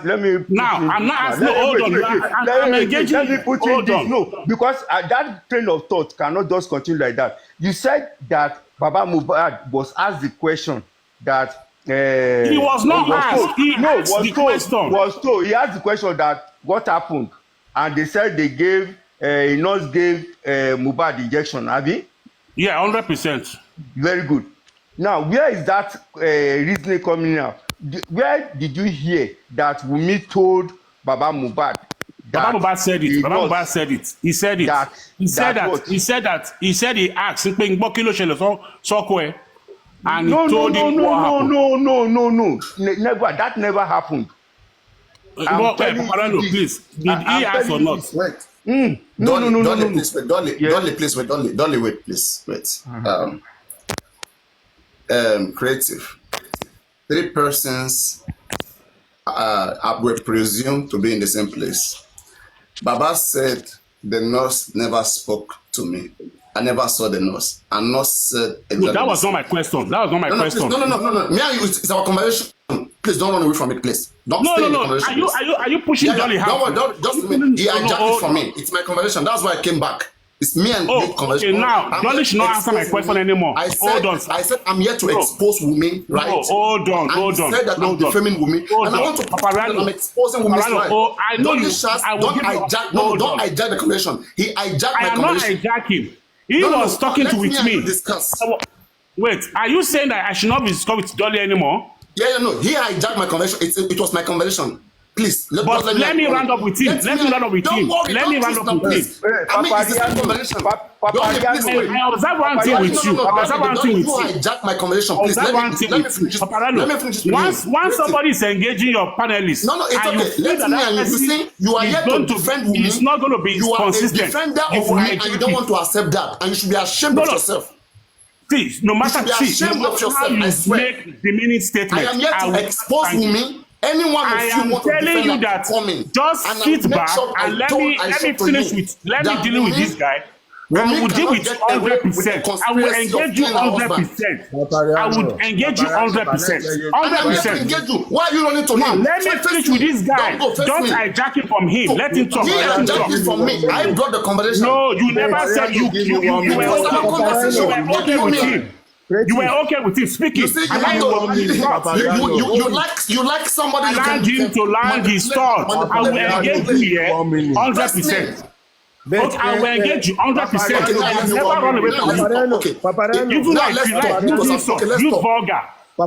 let me. Now, I'm not asking, hold on. I'm engaging. Let me put in this. No, because that train of thought cannot just continue like that. You said that Baba Mohbad was asked the question that. He was not asked. He asked the question. He asked the question that what happened, and they said they gave a nurse gave Mohbad injection. Have you? Yeah, 100%. Very good. Now, where is that reasoning coming out? Where did you hear that Wunmi told Baba Mohbad? Baba Mohbad said it. Baba Mohbad said it. He said it. He said he asked. And he told him what happened. No. Never. That never happened. Papariano, please. Did he ask or not? Wait. Dolly, please wait. Dolly, wait, please. Wait. Creative. 3 persons were presumed to be in the same place. Baba said the nurse never spoke to me. I never saw the nurse. And nurse said exactly. That was not my question. No. Me and you, it's our conversation. Please don't run away from it, please. Don't stay in the conversation. Are you pushing Dolly? Just a minute. He hijacked it from me. It's my conversation. That's why I came back. It's me and the conversation. Okay, now Dolly should not answer my question anymore. Hold on. I said I'm here to expose Wunmi, right? Hold on. I said that I'm defaming Wunmi, and I want to prove that I'm exposing Wunmi's right. I know you. Don't hijack the conversation. He hijacked my conversation. I am not hijacking. He was talking with me. Discuss. Wait, are you saying that I should not be discussing with Dolly anymore? Yeah, no, he hijacked my conversation. It was my conversation. Please, let me round up with him. Let me round up with him. Let me round up with him. I mean, it's a conversation. I observe one thing with you. I observe one thing with you. Hijack my conversation, please. Let me finish. Let me finish. Once somebody is engaging your panelists, no, it's okay. Let me and you see, you are here to defend women. It's not going to be consistent. You are a defender of women, and you don't want to accept that, and you should be ashamed of yourself. Please, no matter how you make demeaning statements, I am here to expose women. Anyone I am telling you that just sit back and let me finish with deal with this guy. I will deal with 100%. I will engage you 100%. I would engage you 100%. 100%. Why are you running to him? Let me finish with this guy. Don't hijack it from him. Let him talk. He hijacked it from me. I brought the conversation. No, you never said you were okay with him. You were okay with him speaking. You like somebody. Allow him to land his thought. I will engage you here 100%. I will engage you 100%. I will never run away from you. Even like you vulgar. I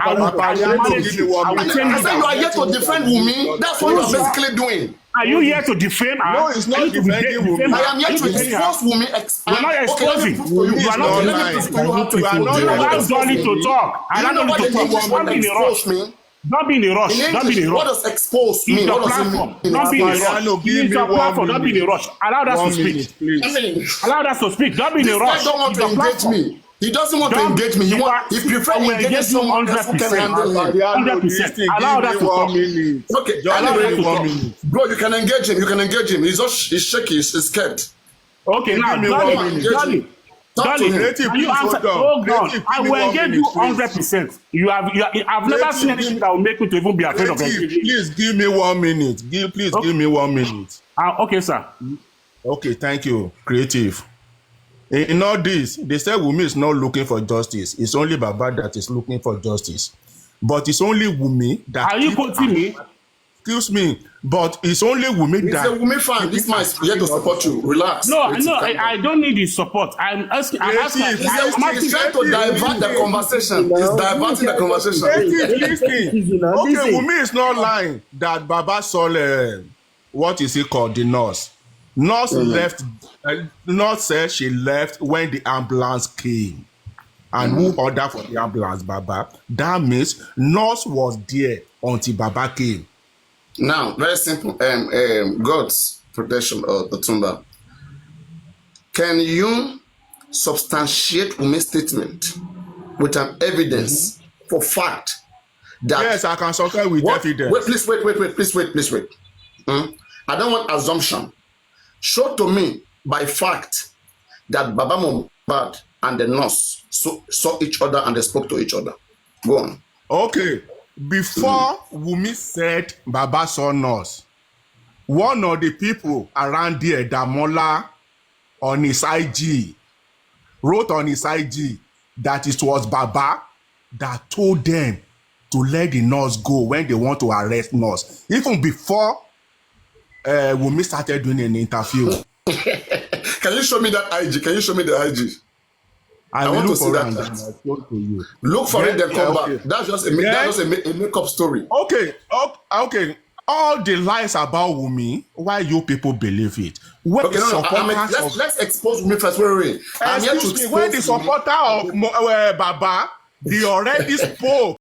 said you are here to defend women. That's what you are basically doing. Are you here to defame her? No, it's not defending women. I am here to expose women. You are not exposing. You are not allowed Dolly to talk. Don't be in a rush. Don't be in a rush. What does expose mean? What does it mean? Don't be in a rush. Use your platform. Don't be in a rush. Allow us to speak. Allow us to speak. Don't be in a rush. This guy don't want to engage me. He doesn't want to engage me. He prefers engaging someone else who can handle him. 100%. Allow that to talk. Okay, anyway, bro, you can engage him. You can engage him. He's shaky. He's scared. Okay, now, Dolly. You answer. Hold on. I will engage you 100%. I've never seen anything that will make me to even be afraid of it. Please give me 1 minute. Give me 1 minute. Okay, sir. Okay, thank you. Creative. In all this, they say Wunmi is not looking for justice. It's only Baba that is looking for justice. But it's only Wunmi that... Are you quoting me? Excuse me, but it's only Wunmi that... It's a Wunmi fan. This man is here to support you. Relax. No, I don't need his support. I'm asking... He's trying to divert the conversation. He's diverting the conversation. Okay, Wunmi is not lying that Baba saw... what is it called? The nurse. Nurse left... Nurse said she left when the ambulance came. And who ordered for the ambulance, Baba? That means nurse was there until Baba came. Now, very simple. God's protection of the Tumba. Can you substantiate Wunmi's statement with an evidence for fact that... Yes, I can substantiate with evidence. Please wait. I don't want assumption. Show to me by fact that Baba Mohbad and the nurse saw each other and they spoke to each other. Go on. Okay. Before Wunmi said Baba saw nurse, one of the people around there, Damola, on his IG, wrote on his IG that it was Baba that told them to let the nurse go when they want to arrest nurse. Even before Wunmi started doing an interview. Can you show me that IG? Can you show me the IG? I want to see that. Look for it, then come back. That's just a makeup story. Okay. All the lies about Wunmi, why you people believe it? When let's expose Wunmi first. Wait. Excuse me. When the supporter of Baba, they already spoke.